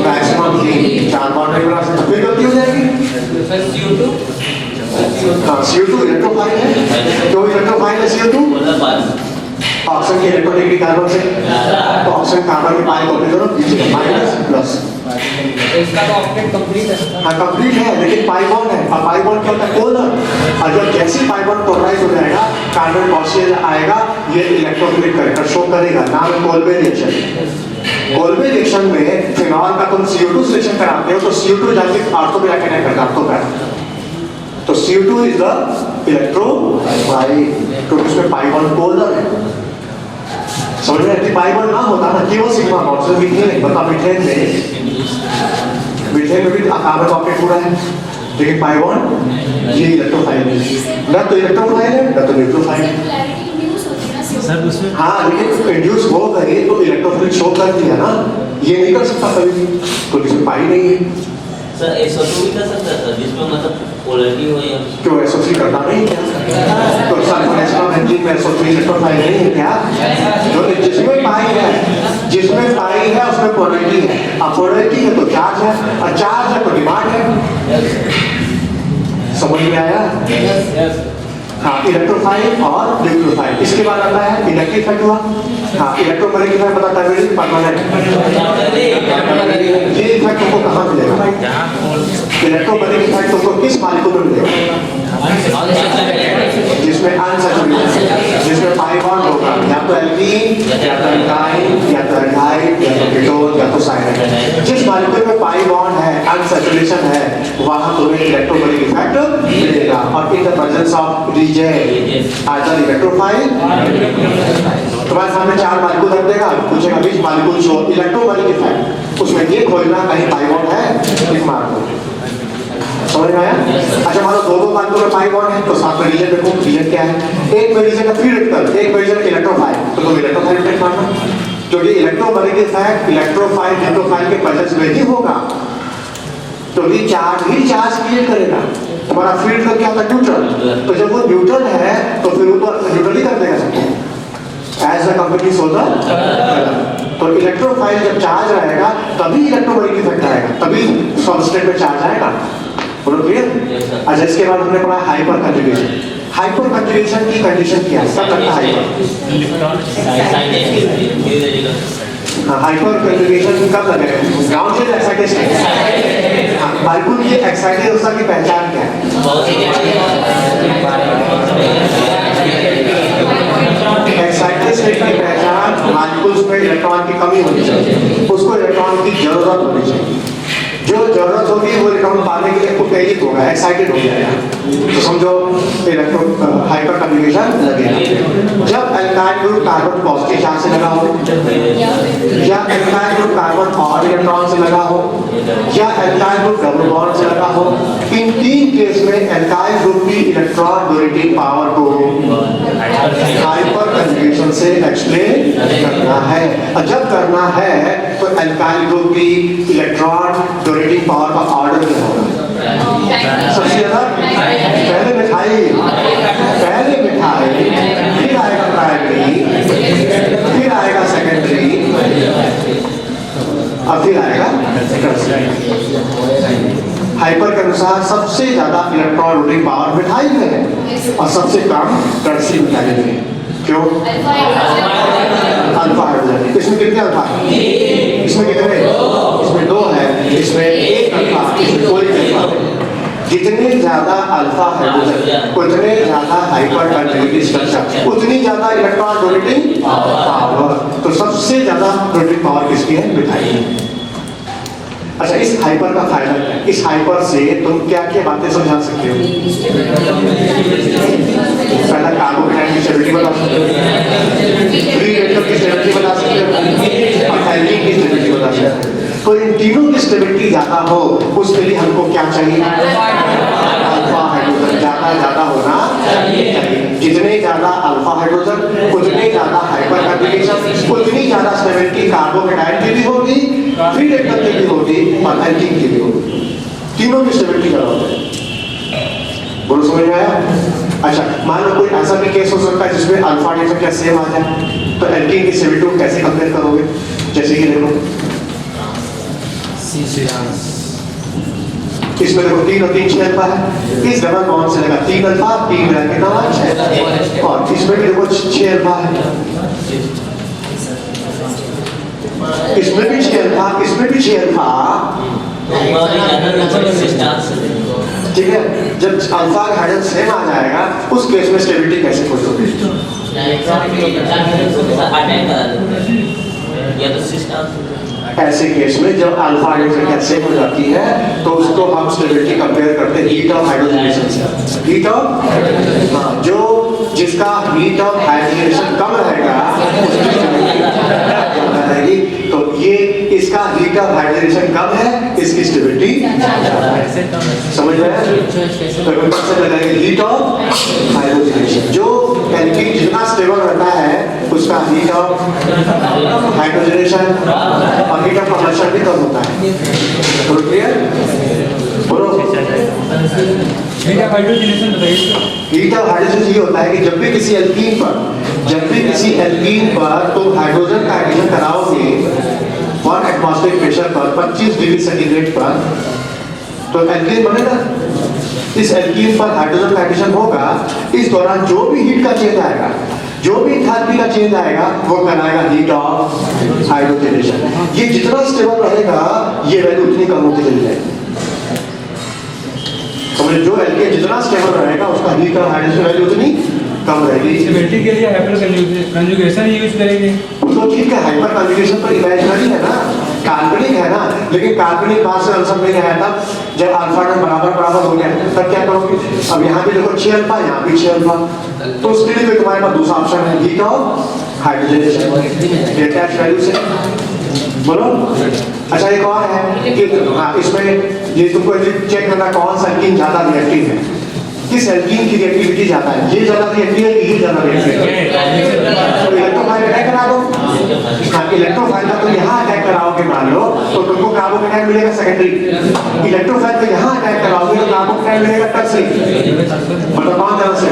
मैक्सिमम 4 बॉन्ड नहीं बना सकता, फिर गलती हो जाएगी। हाँ CO2 इलेक्ट्रोफाइल है, क्यों इलेक्ट्रोफाइल है CO2? ऑक्सीजन की इलेक्ट्रोनेगेटिव कार्बन से, तो ऑक्सीजन कार्बन के पाई कॉपी करो, माइनस प्लस, इसका तो ऑक्टेट कंप्लीट है। हाँ कंप्लीट है, लेकिन पाई बॉन्ड है, और पाई बॉन्ड क्या होता है, पोलर, और जब जैसे पाई बॉन्ड पोलराइज हो जाएगा, कार्बन पॉजिटिव आएगा, ये इलेक्ट्रोफिलिक कैरेक्टर शो करेगा, नाम है कोल्बे रिएक्शन। कोल्बे रिएक्शन में फिनॉल का तुम CO2 सिलेक्शन कराते हो, तो CO2 जाके ऑर्थो पे जाके करता है, ऑर्थो पे, तो CO2 इज द इलेक्ट्रोफाइल, तो उसमें पाई बॉन्ड पोलर है। समझ में आती, पाई बॉन्ड ना होता ना केवल सिग्मा बॉन्ड से मीथेन, बता मीथेन में भी कार्बन ऑक्टेट पूरा है, लेकिन पाई बॉन्ड ये इलेक्ट्रोफाइल है, ना तो इलेक्ट्रोफाइल है ना तो न्यूक्लियोफाइल है। हाँ लेकिन इंड्यूस हो गए तो इलेक्ट्रोफिलिक शो कर दिया ना, ये नहीं कर सकता कभी भी, तो इसमें पाई नहीं है। सर SO2 भी कर सकता है सर, जिसमें मतलब पोलैरिटी हो या क्यों SO3 करता नहीं क्या? तो सल्फोनेशनल बेंजीन में SO3 इलेक्ट्रोफाइल नहीं है क्या? जो जिसमें पाई है उसमें पोलैरिटी है, अब पोलैरिटी है तो चार्ज है, और चार्ज है तो डिमांड है। समझ में आया? हाँ इलेक्ट्रोफाइल और न्यूक्लियोफाइल। इसके बाद आता है इलेक्ट्रिक इफेक्ट हुआ। हाँ इलेक्ट्रोमैग्नेटिक इफेक्ट बताता है परमानेंट। ये इफेक्ट तुमको कहाँ मिलेगा? इलेक्ट्रोमैग्नेटिक इफेक्ट तुमको किस मॉलिक्यूल में मिलेगा? जिसमें अनसैचुरेटेड, जिसमें पाई बॉन्ड होगा, या तो एल्कीन या तो एल्काइन या तो एल्डाइड या तो कीटोन या तो साइनाइड। जिस मॉलिक्यूल में पाई बॉन्ड है, अनसैचुरेशन है, वहां तुम्हें इलेक्ट्रोमैग्नेटिक इफेक्ट मिलेगा। और in the presence of either electrophile, तुम्हारे सामने 4 मॉलिक्यूल रख देगा, पूछेगा बीच मॉलिक्यूल शो इलेक्ट्रोमैग्नेटिक इफेक्ट, उसमें ये खोजना कहीं पाई बॉन्ड है, इस मार्क समझ में आया? अच्छा मानो 2 मॉलिक्यूल में पाई बॉन्ड है, तो साथ में रीजन देखो, रीजन क्या है? एक में रीजन का फ्री रेडिकल, एक में रीजन इलेक्ट्रोफाइल, तो तुम इलेक्ट्रोफाइल टेक मारना, क्योंकि इलेक्ट्रोमैग्नेटिक इफेक्ट इलेक्ट्रोफाइल न्यूक्लियोफाइल के प्रेजेंस में ही होगा, क्योंकि चार्ज ही चार्ज क्रिएट करेगा। तुम्हारा फील्ड का क्या होता है? न्यूट्रल, तो जब वो न्यूट्रल है तो फिर वो तो न्यूट्रल ही कर देगा सबको, एज द कंपनी होता है। तो इलेक्ट्रोफाइल जब चार्ज रहेगा तभी इलेक्ट्रोमैग्नेटिक इफेक्ट आएगा, तभी सबस्ट्रेट में चार्ज आएगा। बोलो क्लियर? अच्छा इसके बाद हमने पढ़ा हाइपर कंजुगेशन। हाइपर कंजुगेशन की कंडीशन क्या है? सब लगता है हाइपर कंजुगेशन कब लगेगा? ग्राउंड से एक्साइटेशन। मॉलिक्यूल की एक्साइटेड अवस्था की पहचान क्या है? एक्साइटेड स्टेट की पहचान मॉलिक्यूल्स में इलेक्ट्रॉन की कमी होनी चाहिए, उसको इलेक्ट्रॉन की जरूरत होनी चाहिए। जो जरूरत होगी वो इलेक्ट्रॉन पाने के लिए उत्तेजित होगा, एक्साइटेड हो जाएगा, तो समझो इलेक्ट्रॉन हाइपर कंजुगेशन लगेगा। जब alkyl group carbon positive charge से लगा हो, या एल्काइल ग्रुप कार्बन और इलेक्ट्रॉन से लगा हो, या एल्काइल ग्रुप डबल बॉन्ड से लगा हो, इन 3 केस में एल्काइल ग्रुप की इलेक्ट्रॉन डोनेटिंग पावर को हाइपर कंजुगेशन से एक्सप्लेन करना है। और जब करना है तो एल्काइल ग्रुप की इलेक्ट्रॉन डोनेटिंग पावर का ऑर्डर क्या होगा? सबसे ज्यादा पहले मिठाई, फिर आएगा प्राइमरी, फिर आएगा सेकेंडरी, और फिर आएगा टर्शियरी। हाइपर के अनुसार सबसे ज्यादा इलेक्ट्रॉन डोनेटिंग पावर मिठाई में है और सबसे कम टर्शियरी मिठाई में। क्यों? Alpha hydrogen. इसमें कितने अल्फा? इसमें कितने? इसमें 2 है, इसमें 1 अल्फा, इसमें कोई अल्फा नहीं। जितने ज्यादा अल्फा हाइड्रोजन उतने ज्यादा हाइपर कंडक्टिविटी स्ट्रक्चर, उतनी ज्यादा इलेक्ट्रॉन डोनेटिंग पावर। तो सबसे ज्यादा डोनेटिंग पावर किसकी है? मिथाइल की। अच्छा, इस हाइपर का फायदा क्या है? इस हाइपर से तुम क्या क्या बातें समझा सकते हो? पहला कार्बोकेटाइन की स्टेबिलिटी बता सकते हो, फ्री रेडिकल की स्टेबिलिटी बता सकते हो, और एल्कीन की स्टेबिलिटी बता सकते हो। तो इन तीनों की स्टेबिलिटी ज्यादा हो उसके लिए हमको क्या चाहिए? अल्फा हाइड्रोजन ज्यादा होना चाहिए। जितने ज्यादा अल्फा हाइड्रोजन उतने ज्यादा हाइपर कंजुगेशन, उतनी ज्यादा स्टेबिलिटी कार्बोकेटाइन की भी होगी, फ्री रेडिकल की भी होगी, और एल्कीन की भी होगी। तीनों की स्टेबिलिटी ज्यादा होती है। बोलो, समझ में आया? अच्छा, मान लो कोई ऐसा भी केस हो सकता है जिसमें अल्फा हाइड्रोजन क्या सेम आ जाए, तो एल्कीन की स्टेबिलिटी को कैसे कंपेयर करोगे? जैसे कि देखो, इसमें देखो 3 और 3 6 अल्फा है, इस डबल बॉन्ड से लगा 3 अल्फा, 3 मिला कितना हुआ? 6। और इसमें भी देखो 6 अल्फा है, इसमें भी 6 अल्फा, इसमें भी 6 अल्फा। ठीक है, जब अल्फा का हाइड्रोजन सेम आ जाएगा उस केस में स्टेबिलिटी कैसे खोजोगे? ऐसे केस में जब अल्फा हाइड्रोजन सेम हो जाती है तो उसको हम स्टेबिलिटी कंपेयर करते हैं हीट ऑफ हाइड्रोजनेशन से। हीट ऑफ, हाँ, जो जिसका हीट ऑफ हाइड्रोजनेशन कम रहेगा उसकी स्टेबिलिटी ज्यादा रहेगी। तो ये इसका हीट ऑफ हाइड्रोजनेशन कम है, इसकी स्टेबिलिटी समझ रहे हैं? तो कैसे लगाएंगे? Heat of hydrogenation. जो एल्कीन जितना स्टेबल रहता है उसका हीट ऑफ हाइड्रोजनेशन और हीट ऑफ कंबशन भी कम होता है। तो क्लियर? बोलो, हीट ऑफ हाइड्रोजनेशन बताइए। हीट ऑफ हाइड्रोजनेशन ये होता है कि जब भी किसी एल्कीन पर तो हाइड्रोजन का एडिशन कराओगे 1 एटमॉस्फेरिक प्रेशर पर 25 डिग्री सेंटीग्रेड पर, तो एल्कीन बनेगा। इस एल्कीन पर हाइड्रोजन का एडिशन होगा, इस दौरान जो भी हीट का चेंज आएगा, जो भी एंथैल्पी का चेंज आएगा वो कहलाएगा हीट ऑफ हाइड्रोजनेशन। ये जितना स्टेबल रहेगा ये वैल्यू उतनी कम होती चली जाएगी। समझे? जो एल्कीन जितना स्टेबल रहेगा उसका हीट ऑफ हाइड्रोजन वैल्यू उतनी कम रहेगी। स्टेबिलिटी के लिए हाइपर कंजुगेशन यूज करेंगे। तो ठीक है, हाइपर कंजुगेशन तो इमेजिनरी है ना, काल्पनिक है ना, लेकिन काल्पनिक बात से आंसर नहीं आया था। जब अल्फा बराबर हो गया तब क्या करोगे? अब यहाँ पे देखो 6 अल्फा, यहाँ भी 6 अल्फा, तो उसके लिए तो तुम्हारे पास दूसरा ऑप्शन है heat of hydrogenation attach value से। बोलो। अच्छा, एक और है कि हाँ, इसमें ये तुमको चेक करना कौन सा एल्कीन ज्यादा रिएक्टिव है, किस एल्कीन की रिएक्टिविटी ज्यादा है, ये ज्यादा रिएक्टिव है, ये ज्यादा रिएक्टिव है। तो इलेक्ट्रोफाइल अटैक करा दो। हाँ, इलेक्ट्रोफाइल का तो यहाँ अटैक कराओगे मान लो तो तुमको कार्बोकेटाइन मिलेगा सेकेंडरी, इलेक्ट्रोफाइल को यहाँ अटैक कराओगे तो कार्बोकेटाइन मिलेगा टर्सरी। मतलब कौन ज्यादा से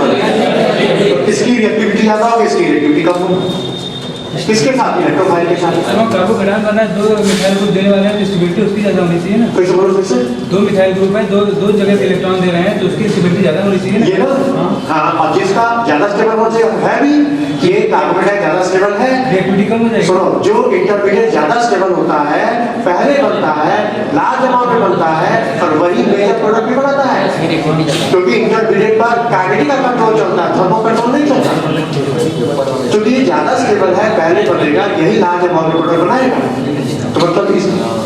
तो किसकी रिएक्टिविटी ज्यादा होगी, इसकी रिएक्टिविटी कम होगी। किसके साथ? इलेक्ट्रोफाइल के साथ। कार्बोकेटाइन बना है, 2 मिथाइल ग्रुप देने वाले हैं तो स्टेबिलिटी उसकी ज्यादा होनी चाहिए ना। कैसे बोलो? फिर से 2 मिथाइल ग्रुप है, दो जगह पे इलेक्ट्रॉन दे रहे हैं तो उसकी स्टेबिलिटी ज्यादा होनी चाहिए ना। ये ना, हाँ, और जिसका ज्यादा स्टेबल होना चाहिए है भी, ये कार्बोकेटाइन ज्यादा स्टेबल है, रिएक्टिविटी कम हो जाएगी। सुनो, जो इंटरमीडिएट ज्यादा स्टेबल होता है पहले बनता है, लार्ज अमाउंट में बनता है और वही मेजर प्रोडक्ट भी बनाता है, क्योंकि इंटरमीडिएट पर काइनेटिक का कंट्रोल चलता है, थर्मो कंट्रोल नहीं चलता। क्योंकि ये ज्यादा स्टेबल है पहले बनेगा, यही लार्ज अमाउंट में प्रोडक्ट बनाएगा। तो मतलब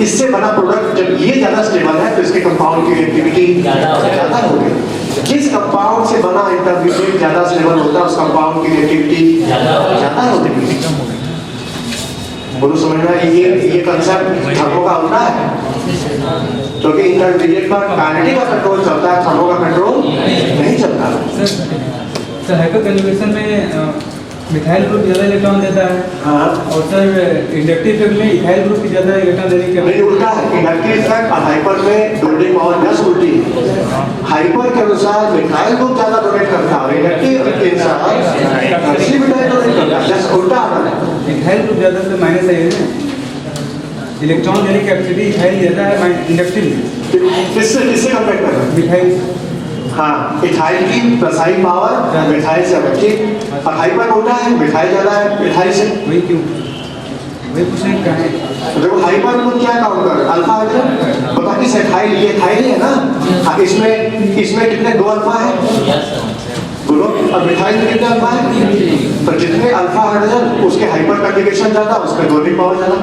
इससे बना प्रोडक्ट जब ये ज्यादा स्टेबल है तो इसके कंपाउंड की रिएक्टिविटी ज्यादा होगी। जिस कंपाउंड से बना इंटरमीडिएट ज्यादा स्टेबल होता है उस कंपाउंड की रिएक्टिविटी ज्यादा होती है। बोलो, समझ में? ये कंसेप्ट थर्मो का होता है, क्योंकि इंटरमीडिएट पर काइनेटिक का कंट्रोल चलता है, थर्मो का कंट्रोल नहीं चलता। सर हाइपर कंजुगेशन में मिथाइल ग्रुप ज्यादा इलेक्ट्रॉन देता है। हाँ, और सर इंडक्टिव इफेक्ट में इथाइल ग्रुप की ज्यादा इलेक्ट्रॉन देने की नहीं, उल्टा है। इंडक्टिव इफेक्ट और हाइपर में डोनेटिंग पावर जस्ट उल्टी है। हाइपर के अनुसार मिथाइल ग्रुप ज्यादा डोनेट करता है और इंडक्टिव के अनुसार मिथाइल डोनेट करता है, जस्ट उल्टा है। इथाइल ग्रुप ज्यादा तो माइनस है ना, इलेक्ट्रॉन देने की कैपेसिटी इथाइल ज्यादा है इंडक्टिव में। किससे कंपेयर कर रहे हैं? मिथाइल। हाँ, इथाइल की प्लसाई पावर मिथाइल से अधिक, ठीक, और हाइपर उल्टा है, मिथाइल ज्यादा है मिथाइल से। वही क्यों? वही पूछने का है। देखो हाइपर ग्रुप क्या काउंट कर अल्फा हाइड्रोजन बता इस एथाइल ये एथाइल है ना। हाँ, इसमें कितने 2 अल्फा है बोलो, और मिथाइल में कितने अल्फा है? तो जितने अल्फा हाइड्रोजन उसके हाइपर कॉन्जुगेशन ज्यादा, उसका डोनिंग पावर ज्यादा,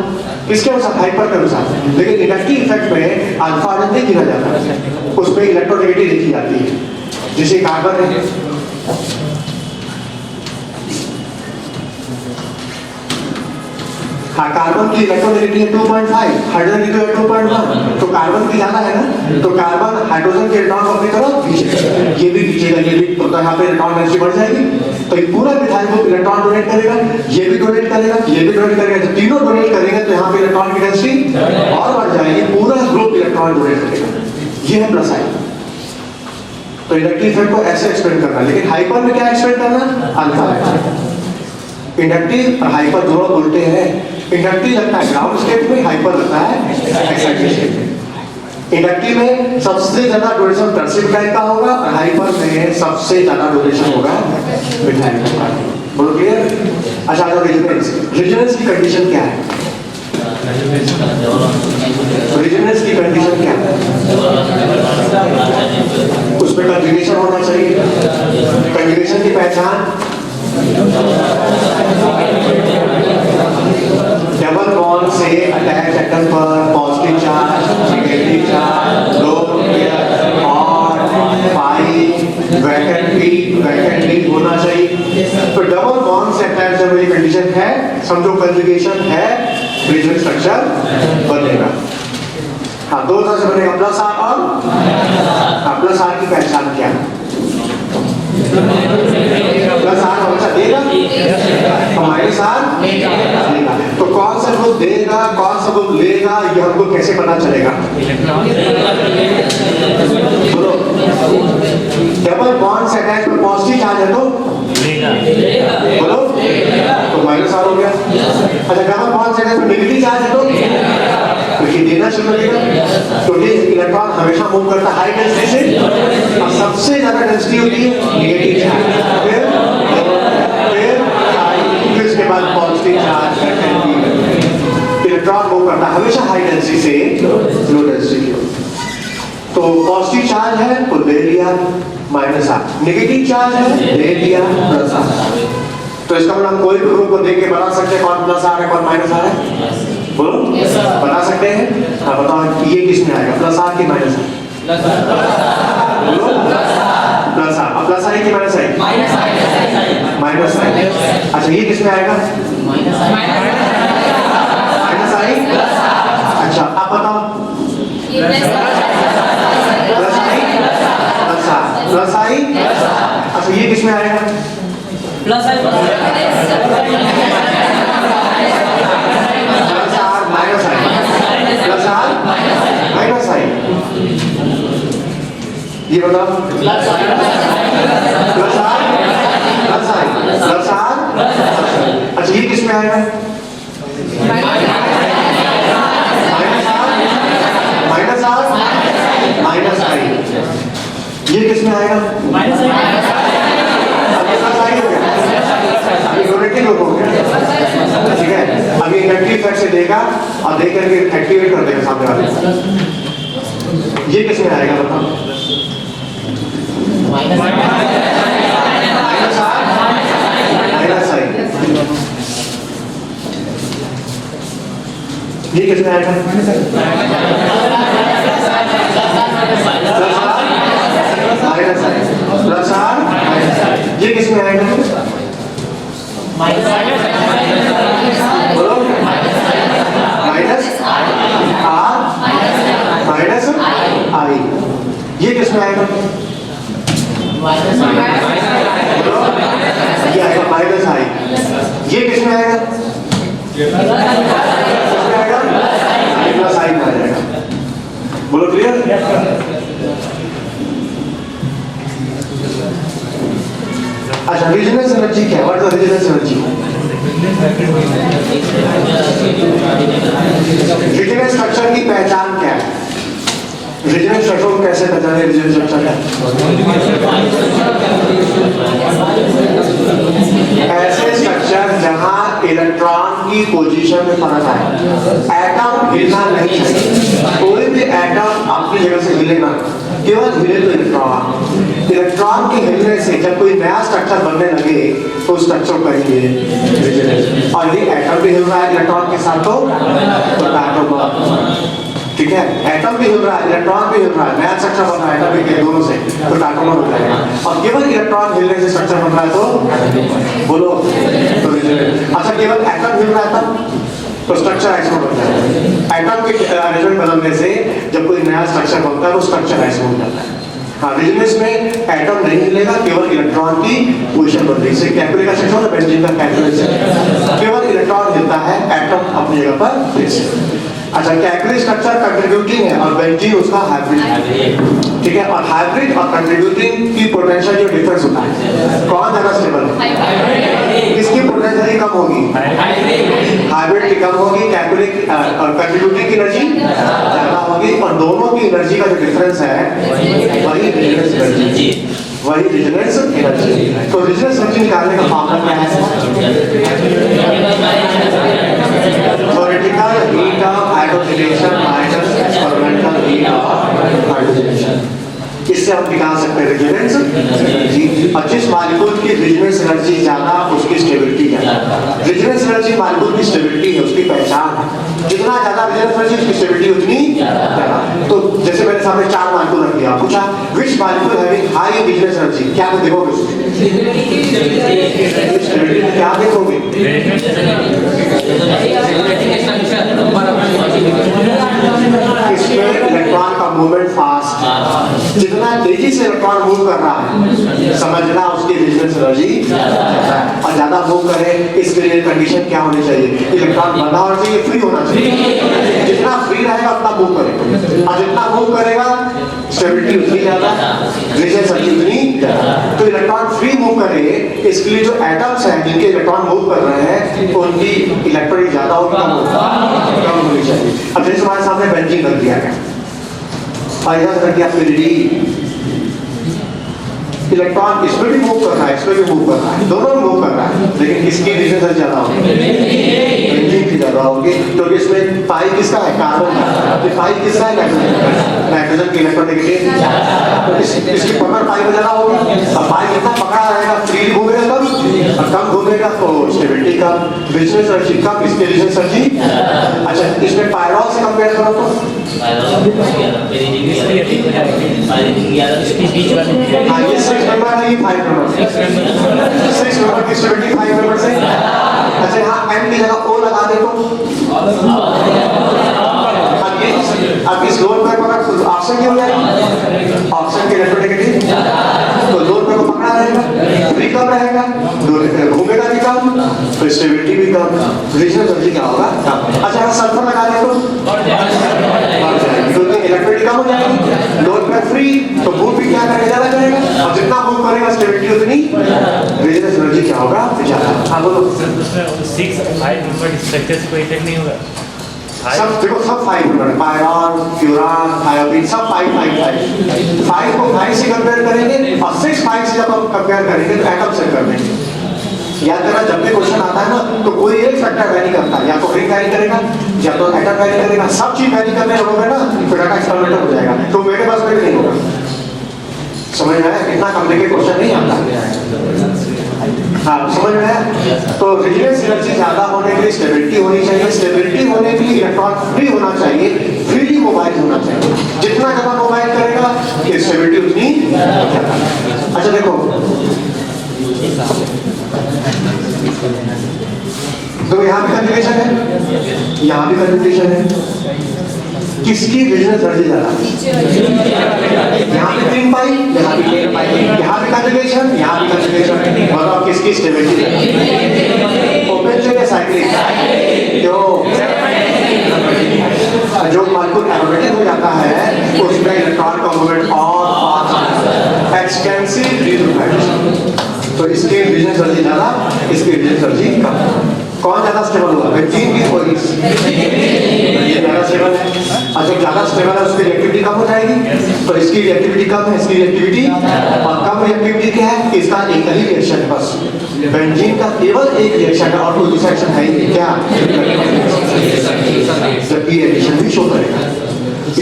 किसके अनुसार? हाइपर के अनुसार। लेकिन इंडक्टिव इफेक्ट में अल्फा हाइड्रोजन नहीं गिना जाता, उसमें इलेक्ट्रोनेगेटिव लिखी जाती है, जैसे कार्बन है। हाँ, कार्बन की इलेक्ट्रोनेगेटिव है 2.5, हाइड्रोजन की तो 2.1, तो कार्बन की ज्यादा है ना, तो कार्बन हाइड्रोजन के इलेक्ट्रॉन को अपनी तरफ खींचेगा, ये भी खींचेगा, ये भी, तो यहाँ पे इलेक्ट्रॉन डेंसिटी बढ़ जाएगी। तो ये पूरा मिथाइल ग्रुप इलेक्ट्रॉन डोनेट करेगा, ये भी डोनेट करेगा, ये भी डोनेट करेगा, तो तीनों डोनेट करेंगे तो यहाँ पे इलेक्ट्रॉन की डेंसिटी और बढ़ जाएगी, पूरा ग्रुप इलेक्ट्रॉन डोनेट करेगा। ये है प्लस साइन। तो इंडक्टिव इफेक्ट को ऐसे एक्सप्लेन करना, लेकिन हाइपर में क्या एक्सप्लेन करना? अल्फा। इंडक्टिव और हाइपर दोनों उल्टे हैं। इंडक्टिव लगता है ग्राउंड स्टेट में, हाइपर लगता है एक्साइटेड स्टेट में। इंडक्टिव में सबसे ज्यादा डोनेशन टर्सिक टाइप का होगा और हाइपर में सबसे ज्यादा डोनेशन होगा मिथाइल का। बोलो क्लियर? अच्छा, तो रेजोनेंस की कंडीशन क्या है? रेजोनेंस की कंडीशन क्या है? उसमें कंजुगेशन होना चाहिए। कंजुगेशन की पहचान डबल बॉन्ड से अटैच एटम पर पॉजिटिव चार्ज, नेगेटिव चार्ज, लो और पाई वैकेंट पी होना चाहिए। तो डबल बॉन्ड से अटैच जब ये कंडीशन है, समझो कंजुगेशन है, रेजोनेंस स्ट्रक्चर बनेगा। हाँ, दो तरह से बनेगा, प्लस आर और प्लस आर की पहचान क्या है? प्लस आर हमेशा देगा और माइनस आर लेगा। तो कौन सा ग्रुप देगा कौन सा ग्रुप लेगा, ये हमको कैसे पता चलेगा? बोलो, डबल बॉन्ड से अटैच में पॉजिटिव चार्ज है तो बोलो, तो माइनस आर हो गया। अच्छा, डबल बॉन्ड से अटैच में नेगेटिव चार्ज है तो ये देना शुरू करेगा, क्योंकि इलेक्ट्रॉन हमेशा मूव करता है हाई डेंसिटी से, और सबसे ज्यादा डेंसिटी होती है नेगेटिव चार्ज, फिर इसके बाद पॉजिटिव चार्ज, इलेक्ट्रॉन मूव करता है हमेशा हाई डेंसिटी से लो डेंसिटी की। तो पॉजिटिव चार्ज है तो ले लिया माइनस आर, नेगेटिव चार्ज है ले लिया प्लस आर। तो इसका मतलब हम कोई भी ग्रुप को देख के बता सकते हैं कौन प्लस आर है कौन माइनस आर है? बोलो, बता सकते हैं? हाँ, बताओ ये किस में आएगा, प्लस आर की माइनस आर? बोलो, प्लस आर। प्लस आई की माइनस आई? Minus I. अच्छा, ये किस में आएगा? Minus I. अच्छा, आप बताओ। Plus I, plus R, plus I. अच्छा, ये किस में आएगा? Plus I, minus I, plus R minus I. ये बताओ, plus R, plus I, plus R. अच्छा, ये किस में आएगा? Minus R, minus I. ये किस में आएगा? Minus I. प्लस आई हो गया, अभी डोनेटिव हो गया, ठीक है। अभी इंडक्टिव इफेक्ट से देगा और देख करके एक्टिवेट कर देगा सामने वाले। ये किस में आएगा बताओ? Minus R, minus I. ये किस में आएगा? Plus R, minus I, plus R. ये किस में आएगा? बोलो, माइनस आर माइनस आई। ये किस में आएगा? बोलो, ये आएगा माइनस आई। ये किस में आएगा? प्लस आई में आ जाएगा। बोलो, क्लियर? अच्छा, रेजोनेंस एनर्जी क्या है? What is resonance energy? Resonance structure की पहचान क्या है? रेजोनेंस स्ट्रक्चर को कैसे पहचाने? रेजोनेंस स्ट्रक्चर क्या है? ऐसे स्ट्रक्चर जहां इलेक्ट्रॉन की पोजीशन में फर्क आएगा। एटम हिलना नहीं चाहिए, कोई भी एटम अपनी जगह से हिलेगा, केवल हिले तो इलेक्ट्रॉन। इलेक्ट्रॉन के हिलने से जब कोई नया स्ट्रक्चर बनने लगे तो स्ट्रक्चर कहेंगे रेजोनेंस। और ये एटम भी हिल रहा है इलेक्ट्रॉन के साथ तो एटम, ठीक है, एटम भी हिल रहा है, इलेक्ट्रॉन भी हिल रहा है, नया स्ट्रक्चर बन रहा है एटम के दोनों से, तो एटम हो जाएगा। और केवल इलेक्ट्रॉन हिलने से स्ट्रक्चर बन रहा है तो बोलो तो रेजोनेंस। अच्छा, केवल एटम हिल रहा है तब तो स्ट्रक्चर ऐसा बन जाएगा। एटम के अरेंजमेंट बदलने से जब कोई नया स्ट्रक्चर बनता है वो स्ट्रक्चर ऐसा हो जाता है। हाँ, रेजोनेंस में एटम नहीं हिलेगा, केवल इलेक्ट्रॉन की पोजीशन बदलेगी। जैसे कैलकुलेट का सेक्शन है, बेंजीन का कैलकुलेट, केवल इलेक्ट्रॉन हिलता है, एटम अपनी जगह पर फिक्स है। अच्छा, कैलकुलेट स्ट्रक्चर कंट्रीब्यूटिंग है और बेंजीन उसका हाइब्रिड है, ठीक है। और हाइब्रिड और कंट्रीब्यूटिंग की पोटेंशियल जो डिफरेंस होता है, कौन ज्यादा स्टेबल है, किसकी पोटेंशियल कम होगी, हाइब्रिड की कम होगी, कैलकुलेट और कंट्रीब्यूटिंग की एनर्जी ज्यादा होगी, और दोनों की एनर्जी का जो डिफरेंस है वही रेजोनेंस एनर्जी, वही रेजोनेंस एनर्जी। तो रेजोनेंस एनर्जी निकालने का फॉर्मूला क्या है, theoretical heat of hydrogenation minus experimental heat of hydrogenation. इससे हम निकाल सकते हैं रेजोनेंस एनर्जी। और जिस मॉलिक्यूल की रेजोनेंस एनर्जी ज्यादा उसकी स्टेबिलिटी ज्यादा। रेजोनेंस एनर्जी मॉलिक्यूल की स्टेबिलिटी है, उसकी पहचान है, जितना ज्यादा रेजोनेंस एनर्जी उसकी स्टेबिलिटी उतनी ज्यादा। तो जैसे मैंने सामने 4 मॉलिक्यूल रख दिया, पूछा which molecule having high resonance energy, क्या तो देखोगे स्टेबिलिटी, क्या देखोगे, इसमें इलेक्ट्रॉन का मूवमेंट फास्ट, जितना तेजी से इलेक्ट्रॉन मूव कर रहा है समझना उसकी रेजोनेंस एनर्जी और ज्यादा मूव करे। इसके लिए कंडीशन क्या होनी चाहिए, इलेक्ट्रॉन बंधा होना चाहिए, फ्री होना चाहिए। जितना फ्री रहेगा उतना मूव करेगा, और जितना मूव करेगा स्टेबिलिटी उतनी ज्यादा, रेजोनेंस एनर्जी उतनी ज्यादा। तो इलेक्ट्रॉन फ्री मूव करे, इसके लिए जो एटम्स हैं जिनके इलेक्ट्रॉन मूव कर रहे हैं उनकी इलेक्ट्रॉन ज्यादा होगी, कम होनी चाहिए। अब जैसे हमारे सामने बेंजीन कर दिया गया, फाइनल कर दिया फ्लूइड, इलेक्ट्रॉन इसमें भी मूव कर रहा है, इसमें भी मूव कर रहा है, दोनों मूव कर रहा है, लेकिन किसकी रेजोनेंस ज्यादा होगी, बेंजीन की ज्यादा होगी। तो इसमें पाई किसका है, कार्बन का, तो पाई किसका है, नाइट्रोजन की इलेक्ट्रोनेगेटिव, तो इसकी पकड़ पाई में ज्यादा होगी। अब पाई जितना पकड़ा रहेगा फ्री घूमेगा कम, और कम घूमेगा तो स्टेबिलिटी कम, रेजोनेंस एनर्जी कम, इसकी रेजोनेंस एनर्जी। अच्छा, इसमें पायरॉल से कंपेयर करो तो हाँ, ये 6 नंबर है, ये 5 नंबर, 6 नंबर की स्टेबिलिटी 5 नंबर से। अच्छा, यहाँ एम की जगह ओ लगा दे तो अब इस लोड पर पकड़ ऑक्सीजन की हो जाएगी, ऑक्सीजन की इलेक्ट्रोनेगेटिव, तो लोड पर पकड़ा रहेगा, फ्री कम रहेगा, घूमेगा भी कम, तो स्टेबिलिटी भी कम, रेजोनेंस एनर्जी क्या होगा। अच्छा, सल्फर लगा दे तो इलेक्ट्रिसिटी कम हो जाएगी, लोड पर फ्री, तो मूव भी क्या करेगा, ज्यादा करेगा, और जितना मूव करेगा स्टेबिलिटी उतनी, रेजोनेंस एनर्जी क्या होगा, ज्यादा। हाँ बोलो। 6 5 नंबर स्ट्रक्चर से कोई इफेक्ट नहीं होगा, सब देखो, सब 5 नंबर, पायरॉन, फ्यूरान, थायोडीन, सब 5 को 5 से कंपेयर करेंगे, और 6 5 से जब हम कंपेयर करेंगे तो एटम से कर देंगे। याद करना, जब भी क्वेश्चन आता है ना तो कोई एक फैक्टर वैरी करता है, या तो रिंग वैरी करेगा या तो एटम वैरी करेगा, सब चीज वैरी करने लगोगे ना तो डाटा एक्सपेरिमेंटल हो जाएगा, तो मेरे पास में नहीं होगा। समझ में आया, इतना कॉम्प्लिकेटेड क्वेश्चन नहीं आता। हाँ, समझ में आया। तो रेजोनेंस एनर्जी ज्यादा होने के लिए स्टेबिलिटी होनी चाहिए, स्टेबिलिटी होने के लिए इलेक्ट्रॉन फ्री होना चाहिए, फ्रीली मोबाइल होना चाहिए। जितना ज्यादा मोबाइल करेगा स्टेबिलिटी उतनी ज्यादा। अच्छा देखो, तो यहाँ भी कंजुगेशन है, यहाँ भी कंजुगेशन है, किसकी रेजोनेंस एनर्जी ज्यादा, यहाँ पे 3 पाई, यहाँ भी 3 पाई, यहाँ भी कंजुगेशन, यहाँ भी कंजुगेशन, बताओ किसकी स्टेबिलिटी, ओपन चेन या साइक्लिक, जो मॉलिक्यूल एरोमेटिक हो जाता है उसमें इलेक्ट्रॉन का मूवमेंट और फास्ट, एक्सटेंसिव रिड्यूसेशन, तो इसके रेजोनेंस एनर्जी ज्यादा, इसकी रेजोनेंस एनर्जी कम। कौन ज्यादा स्टेबल होगा, बेंजीन की कोई, ये ज्यादा स्टेबल है, और जब ज्यादा स्टेबल है उसकी रिएक्टिविटी कम हो जाएगी, तो इसकी रिएक्टिविटी कम है, इसकी रिएक्टिविटी और कम रिएक्टिविटी क्या है, इसका एक ही रिएक्शन है बस। बेंजीन का केवल एक रिएक्शन है और कोई दूसरा रिएक्शन है ही नहीं, क्या? जबकि एडिशन भी शो करेगा,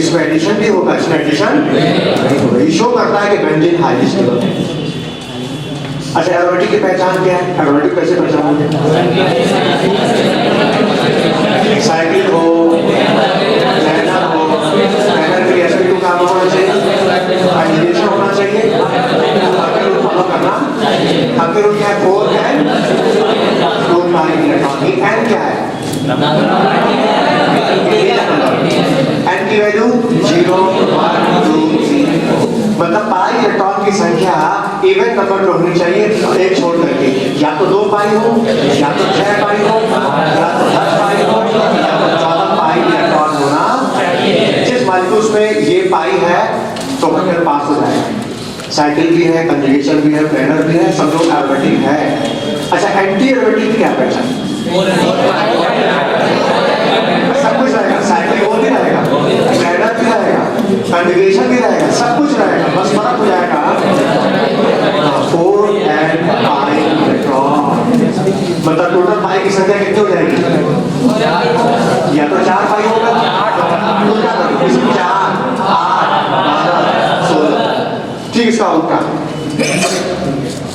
इसमें एडिशन भी होगा, इसमें एडिशन नहीं होगा। ये शो करता है कि बेंजीन हाईली स्टेबल है। अच्छा, एरोमेटिक की पहचान क्या है? एरोमेटिक कैसे पहचान? साइक्लिक हो, प्लानर हो, प्लानर के लिए sp2 काम होना चाहिए, आइसोलेशन होना चाहिए, हल्के रूप फॉलो करना। हल्के रूप क्या है? 4 है, 2 पाई इलेक्ट्रॉन की n क्या है? n की वैल्यू 0, 1, 2, 3, मतलब पाई इलेक्ट्रॉन की संख्या इवन नंबर में होनी चाहिए, एक छोड़ करके, या तो 2 पाई हो, या तो 6 पाई हो, या तो 10 पाई हो, या तो 14 पाई इलेक्ट्रॉन होना चाहिए। जिस मॉलिक्यूल्स में ये पाई है तो फिर पास हो जाएगा। साइकिल भी है, कंजुगेशन भी है, प्लानर भी है, सब लोग एरोमेटिक है। अच्छा, एंटी एरोमेटिक की क्या पहचान? सब कुछ रहेगा, साइकिल वो भी रहेगा, प्लानर भी रहेगा, कंजुगेशन भी रहेगा, सब कुछ रहेगा, बस फर्क हो जाएगा 4 and 5 इलेक्ट्रॉन। मतलब टोटल पाई की संख्या कितनी हो जाएगी? या तो 4 पाई होगा, 4, 8, 12, 16। ठीक, इसका उल्टा।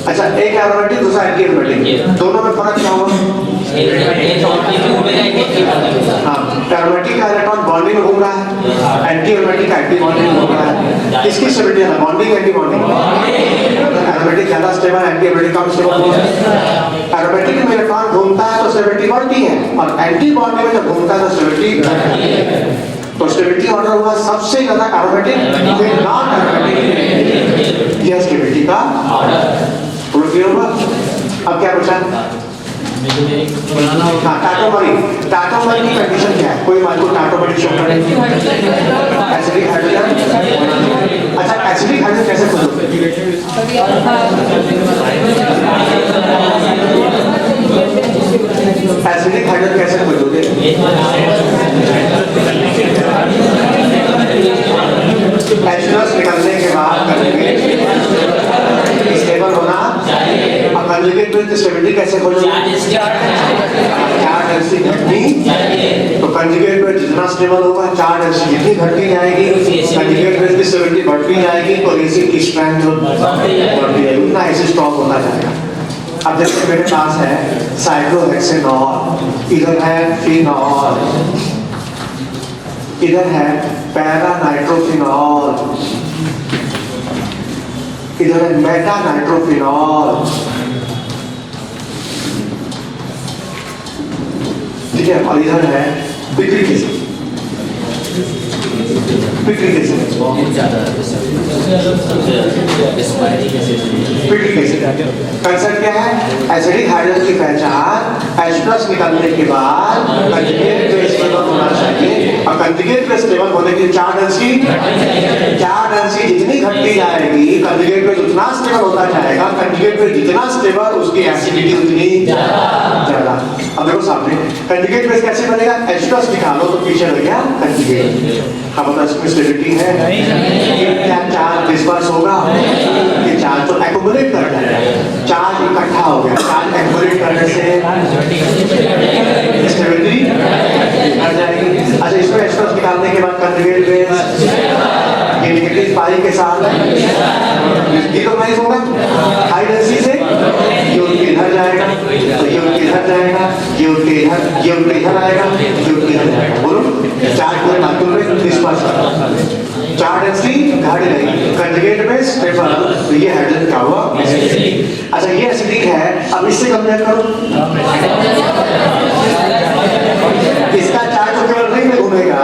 अच्छा, एक एरोमेटिक, दूसरा एंटी एरोमेटिक, दोनों में फर्क क्या होगा? हाँ, एरोमेटिक का इलेक्ट्रॉन बॉन्डिंग में घूम रहा है, एंटी एरोमेटिक का एंटी बॉन्डिंग में घूम रहा है। किसकी स्टेबिलिटी है? Bonding, anti bonding. एरोमेटिक ज्यादा स्टेबल, एंटी एरोमेटिक कम स्टेबल। एरोमेटिक में इलेक्ट्रॉन घूमता है तो स्टेबिलिटी बढ़ती है, और एंटी बॉन्डिंग में जब घूमता है तो स्टेबिलिटी घटती है। तो स्टेबिलिटी ऑर्डर हुआ सबसे ज्यादा एरोमेटिक, फिर नॉन एरोमेटिक। यह स्टेबिलिटी का ऑर्डर क्लियर हुआ। अब क्या पूछा? हाँ, टाटोमरी। टाटोमरी की कंडीशन क्या है? कोई मालूम टाटोमरी शो करे? Acidic hydrogen. अच्छा, एसिडिक हाइड्रोजन कैसे खोलोगे? एसिडिक हाइड्रोजन कैसे खोलोगे? एसिडस निकलने के बाद स्टेबल होना चाहिए। अब कंजुगेट में स्टेबिलिटी कैसे खोलोगे? चार्ज डेंसिटी घटनी चाहिए। तो कंजुगेट में जितना स्टेबल होगा, चार्ज डेंसिटी जितनी घटती जाएगी, कंजुगेट में स्टेबिलिटी बढ़ती जाएगी, तो एसिड की स्ट्रेंथ बढ़ती जाएगी, उतना एसिड स्ट्रॉन्ग होता जाएगा। अब जैसे मेरे पास है साइक्लोहेक्सेनॉल, इधर है फिनॉल, इधर है पैरा नाइट्रोफिनॉल, इधर है मेटा नाइट्रोफिनॉल। ठीक है, और इधर है picric acid. Picric acid, picric acid concept क्या है? एसिडिक हाइड्रोजन की पहचान एस्ट्रस निकलने के बाद कंजुगेट में स्टेबल होना चाहिए, और कंजुगेट में स्टेबल होने के लिए चार्ज डेंसिटी जितनी घटती जाएगी, कंजुगेट में जितना स्टेबल होता जाएगा, कंजुगेट में जितना स्टेबल उसकी एसिडिटी उतनी ज्यादा। अब देखो सामने कंजुगेट बेस कैसे बनेगा? एस्ट्रस निकालो तो पीछे रह गया कंजुगेट। हाँ, मतलब इसमें स्टेबिलिटी है, क्या चार्ज डिस्पर्स होगा? ये चार्ज तो एक्युमुलेट कर जाएगा, चार्ज इकट्ठा हो गया, चार्ज एक्युमुलेट करने से स्टेबिलिटी बढ़ जाएगी। अच्छा, इसमें एस्ट्रस निकालने के बाद कंजुगेट बेस ये नेगेटिव पाई के साथ डिकम्पोज होगा हाई डेंसिटी से, ये उनके इधर जाएगा, तो ये उनके इधर जाएगा, ये उनके इधर, ये उनके इधर आएगा, ये उनके इधर जाएगा। बोलो, चार्ज पूरे माध्यम में डिस्पर्स होगा, चार्ज डेंसिटी घट जाएगी, कंजुगेट में स्टेबल, तो ये हाइड्रोजन क्या हुआ? अच्छा, ये एसिडिक है। अब इससे कंपेयर करो, इसका चार्ज तो केवल रिंग में घूमेगा,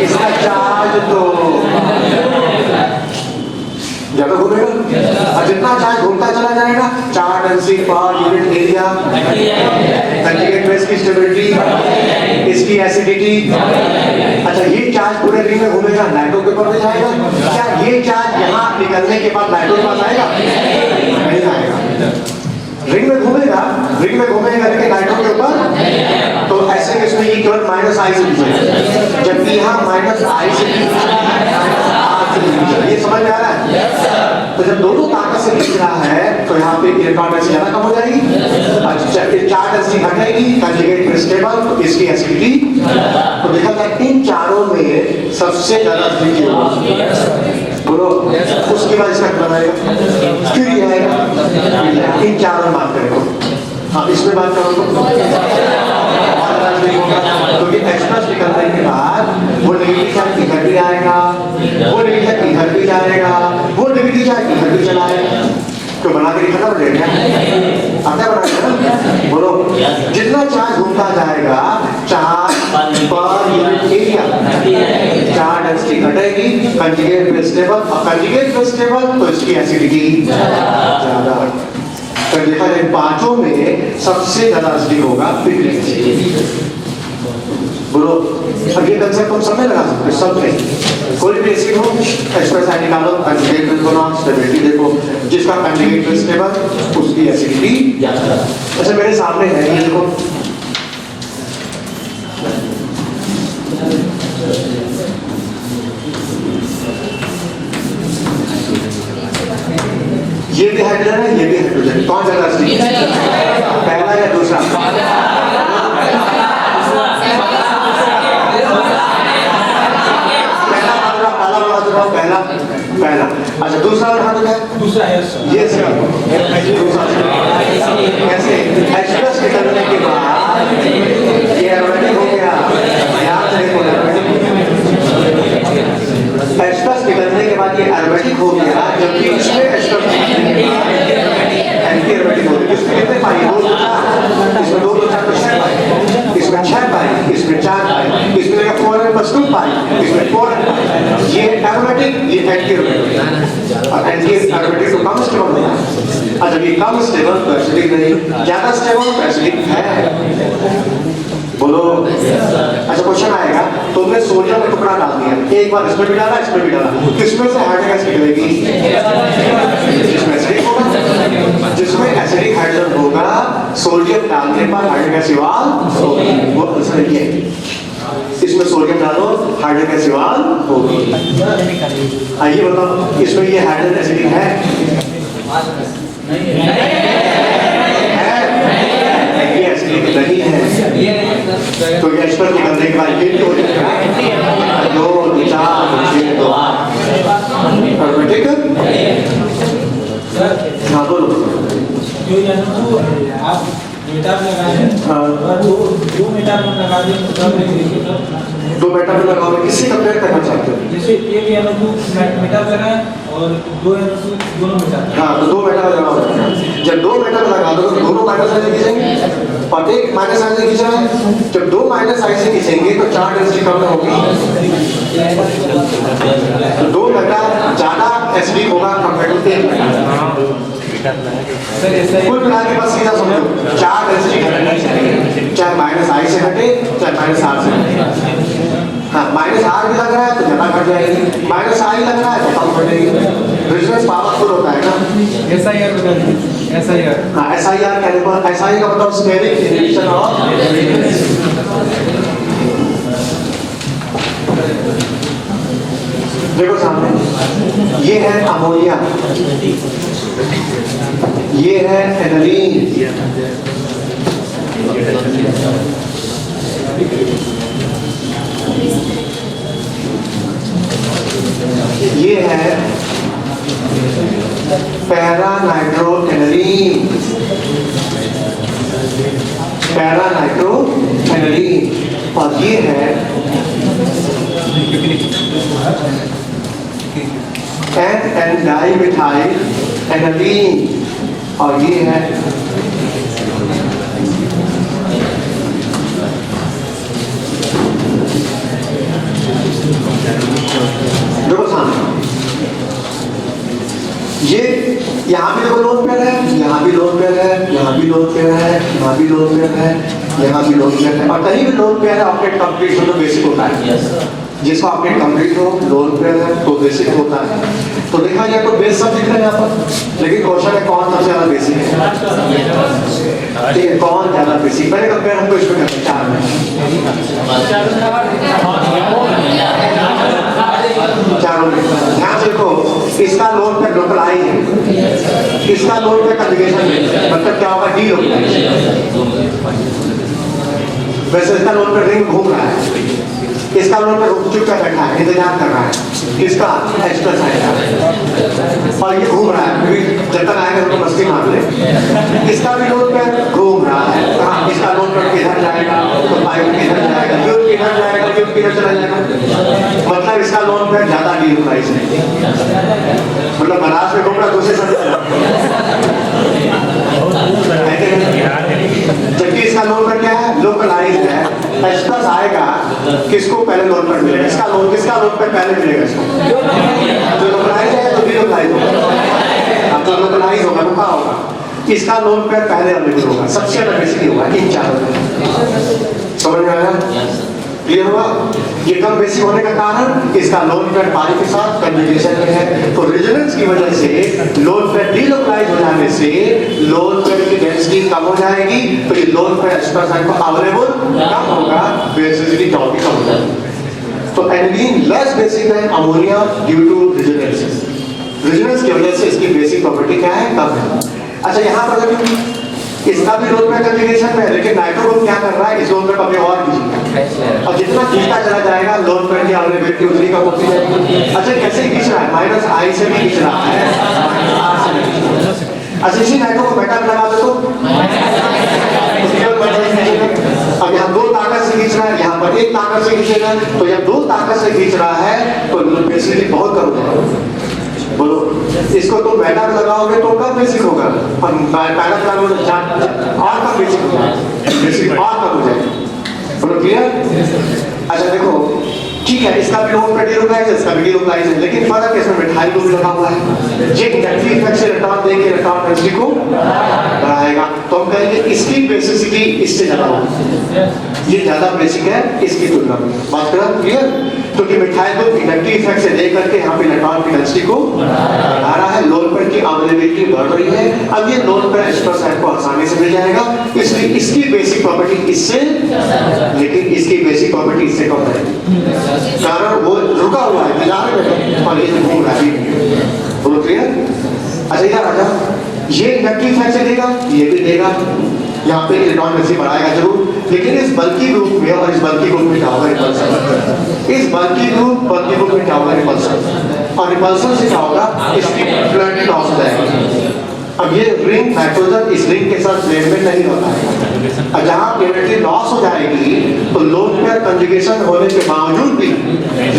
इसका चार्ज तो ज्यादा घूमेगा, और जितना चार्ज घूमता चला जाएगा, charge density per unit area, conjugate base की स्टेबिलिटी, इसकी एसिडिटी। अच्छा, ये चार्ज पूरे रिंग में घूमेगा, नाइट्रो के ऊपर भी जाएगा। क्या ये चार्ज यहाँ निकलने के बाद नाइट्रो के पास आएगा? नहीं आएगा। रिंग में घूमेगा, रिंग में घूमेगा लेकिन नाइट्रो के ऊपर, तो ऐसे इसमें ये केवल -I से, जबकि यहाँ -I से ये जब दोनों ताकत से खींच रहा है तो यहाँ पे इलेक्ट्रॉन डेंसिटी ज्यादा कम हो जाएगी। अच्छा, फिर चार्ज डेंसिटी घटेगी, कंजुगेट स्टेबल, तो इसकी एसिडिटी। तो देखा जाए इन चारों में सबसे ज्यादा एसिडिटी बोलो, उसके बाद इसका क्या बनाएगा, फिर ये आएगा। इन चारों में बात करें तो हाँ, इसमें बात करो तो क्योंकि एक्सप्रेस निकलने के बाद वो नेगेटिव चार्ज इधर भी आएगा, वो नेगेटिव चार्ज इधर भी जाएगा, वो नेगेटिव चार्ज इधर भी चला आएगा। तो बना के दिखाना पड़ेगा, आता बनाएगा ना, बोलो। जितना चार्ज घूमता जाएगा charge per unit area charge density घटेगी, कंजुगेट स्टेबल, और कंजुगेट स्टेबल तो इसकी एसिडिटी ज्यादा। तो देखा जाए पांचों में सबसे ज्यादा एसिडिक होगा पिगमेंट। बोलो, अब ये कंसेप्ट हम सब में लगा सकते हैं, सब में। कोई भी एसिड हो, एक्सप्रेस साइन निकालो, कंजुगेट बनाओ, स्टेबिलिटी देखो, जिसका कंजुगेट स्टेबल उसकी एसिडिटी ज्यादा। अच्छा, मेरे सामने है ये देखो, ये भी हाइड्रोजन है, ये भी हाइड्रोजन। कौन ज्यादा एसिडिक, पहला या दूसरा? पहला पहला। अच्छा, दूसरा हाथ है, दूसरा है ये सर, दूसरा कैसे एक्सप्रेस निकलने के बाद ये एरोमेटिक हो गया, याद रखो एक्सप्रेस निकलने के बाद ये एरोमेटिक हो गया, जबकि इसमें एक्सप्रेस एंटी एरोमेटिक हो गया। इसमें कितने पाई, दो दो चार, इसमें दो दो चार तो 6 पाई, इसमें 6 पाई, इसमें 4 पाई, इसमें 4 + 2 पाई, इसमें 4 पाई। ये एरोमेटिक, ये एंटी एरोमेटिक, और एंटी एरोमेटिक तो कम स्टेबल होता है। और जब ये कम स्टेबल तो एसिडिक नहीं, ज्यादा स्टेबल तो एसिडिक है। बोलो। अच्छा, क्वेश्चन आएगा, तुमने सोडियम का टुकड़ा डाल दिया, एक बार इसमें भी डाला, इसमें भी डाला, किसमें से हाइड्रोजन गैस निकलेगी? जिसमें एसिडिक होगा, जिसमें एसिडिक हाइड्रोजन होगा, सोडियम डालने पर हाइड्रोजन गैस इवॉल्व होगी। वो आंसर है। इसमें सोडियम डालो, हाइड्रोजन गैस इवॉल्व होगी। आइए बताओ, इसमें ये हाइड्रोजन एसिडिक है? ये एसिडिक नहीं है। तो ये एक्सपर्ट निकलने के बाद ये हो जाएगा 2 4 6 2 8। ठीक है, हाँ बोलो। जो आप मीटर लगाए हैं, दो मीटर में लगा दें, दो मीटर में लगाओ, किससे कंपेयर करना चाहते हो? जैसे एक NO2 मीटर लगाए और 2 NO2 दोनों मीटर। हाँ, तो 2 मीटर लगाओ। जब 2 मीटर लगा दो तो दोनों माइनस साइन से खींचेंगे और एक माइनस साइन से खींच रहा है। जब 2 माइनस साइन से खींचेंगे तो चार्ज डेंसिटी कम होगी, तो 2 मीटर ज्यादा एसिडिक होगा कंपेयर टू 1 मीटर। कुल मिला के बस सीधा समझो, चार्ज डेंसिटी घटनी चाहिए, चाहे माइनस आई से घटे, चाहे माइनस आर से घटे। हाँ, माइनस आर भी लग रहा है तो ज्यादा घट जाएगी, माइनस आई लग रहा है तो कम घटेगी। रेजिस्टेंस पावरफुल होता है ना। SIR SIR। हाँ, SIR कहने पर SI का मतलब स्टेरिक इनहिबिशन ऑफ। देखो सामने, ये है अमोनिया, ये है एनालीन, ये है पैरानाइट्रोएनालीन, पैरानाइट्रोएनालीन, और ये है N डाइमिथाइल एनालीन, और ये है देखो सामने, ये यहाँ भी देखो लोन पेयर है, यहाँ भी लोन पेयर है, यहाँ भी लोन पेयर है, यहाँ भी लोन पेयर है, यहाँ भी लोन पेयर है, और कहीं भी लोन पेयर है ऑक्टेट कंप्लीट हो तो बेसिक होता है। जिसका ऑक्टेट कंप्लीट हो, लोन पेयर है तो बेसिक होता है। तो देखा जाए तो बेस सब दिख रहे हैं यहाँ पर, लेकिन क्वेश्चन है कौन सबसे ज्यादा बेसिक है। ठीक है, कौन ज्यादा बेसिक, पहले कंपेयर हमको इसमें करते हैं 4 में। चारों में ध्यान से देखो, इसका लोन पे लोकलाइज है, इसका लोन पे कंजुगेशन है, मतलब क्या होगा, डी लोकलाइज। वैसे इसका लोन पे रिंग घूम रहा है, इसका लोन पे चुप कर बैठा है, इंतजार कर रहा है, इसका एक्सप्रेस आएगा और ये घूम रहा है, जब तक आएगा तो मस्ती मार ले। इसका भी लोन पे घूम रहा है, हाँ, इसका लोन पे किधर जाएगा, तो पाइप किधर जाएगा, यूज किधर जाएगा, यूज किधर चला जाएगा, मतलब इसका लोन पे ज्यादा डील प्राइस है, मतलब बनारस में घूम रहा दूसरे समय जबकि इसका लोन पर क्या है, लोकलाइज है। एक्सप्रेस आएगा, किसको पहले लोन पर मिलेगा, इसका लोन किसका लोन पर पहले मिलेगा, इसको जो लोकलाइज है तो भी लोकलाइज होगा, अब जो लोकलाइज होगा रुका होगा, इसका लोन पर पहले अवेलेबल होगा, सबसे ज्यादा बेसिकली होगा इन चारों में। समझ में आया, क्लियर हुआ? ये कम बेसिक होने का कारण इसका लोन पेड पारी के साथ कंजुगेशन में है, तो रेजोनेंस की वजह से लोन पेड डीलोकलाइज हो जाने से लोन पेड की डेंसिटी कम हो जाएगी, तो ये लोन पेड एक्सप्रेस को अवेलेबल कम होगा, बेसिसिटी कम होगा। तो एनिलीन लेस बेसिक है ammonia due to resonance, resonance की वजह से इसकी बेसिक प्रॉपर्टी क्या है, कम है। अच्छा, यहाँ पर इसका भी लोन पे कंजुगेशन में है, लेकिन नाइट्रोजन क्या कर रहा है, इस लोन पे कभी और खींचेगा और जितना खींचता चला जाएगा लोन पे की अवेलेबिलिटी उतनी कम होती जाएगी। अच्छा, कैसे खींच रहा है, -I से भी खींच रहा है, अच्छा इसी नाइट्रो को बेटा लगा दो तो अब यहाँ दो ताकत से खींच रहा है, यहाँ पर एक ताकत से खींचेगा, तो जब दो ताकत से खींच रहा है तो बेसिकली बहुत कम होगा। बोलो, इसको तुम बेटा में लगाओगे तो कब बेसिक होगा, पैरा लगाओगे तो और कब बेसिक होगा, बेसिक और कम हो जाएगा। बोलो क्लियर? अच्छा देखो, ठीक है, इसका भी लोन पे डीलोकलाइज है, इसका भी डीलोकलाइज है, लेकिन फर्क इसमें मिठाई लोन लगा हुआ है, ये नेगेटिव इफेक्ट से रिटर्न देके रिटर्न डेंसिटी को बढ़ाएगा, तो हम कहेंगे इसकी बेसिसिटी इससे ज्यादा होगी, ये ज्यादा बेसिक है इसकी तुलना में। बात करें क्लियर? क्योंकि मिठाई को इंडक्टिव इफेक्ट से दे करके यहाँ पे इलेक्ट्रॉन की डेंसिटी को बढ़ा रहा है, लोन पेड की अवेलेबिलिटी बढ़ रही है, अब ये लोन पेड एक्सप्रेस को आसानी से मिल जाएगा, इसलिए इसकी बेसिक प्रॉपर्टी इससे, लेकिन इसकी बेसिक प्रॉपर्टी इससे कम है, कारण वो रुका हुआ है इंतजार में और ये घूम रहा है। बोलो क्लियर? अच्छा इधर आ जाओ, ये इंडक्टिव इफेक्ट से देगा, ये भी देगा, यहाँ पे इलेक्ट्रॉन डेंसिटी बढ़ाएगा जरूर, लेकिन इस बल्की ग्रुप में और इस बल्की ग्रुप में क्या होगा, रिपल्सन, इस बल्की ग्रुप में क्या होगा, रिपल्सन, और रिपल्सन से क्या होगा, इसकी पोलैरिटी लॉस हो जाएगी। अब ये रिंग नाइट्रोजन इस रिंग के साथ प्लेन में नहीं होता है, और जहाँ पोलैरिटी लॉस हो जाएगी तो लोन पेयर कंजुगेशन होने के बावजूद भी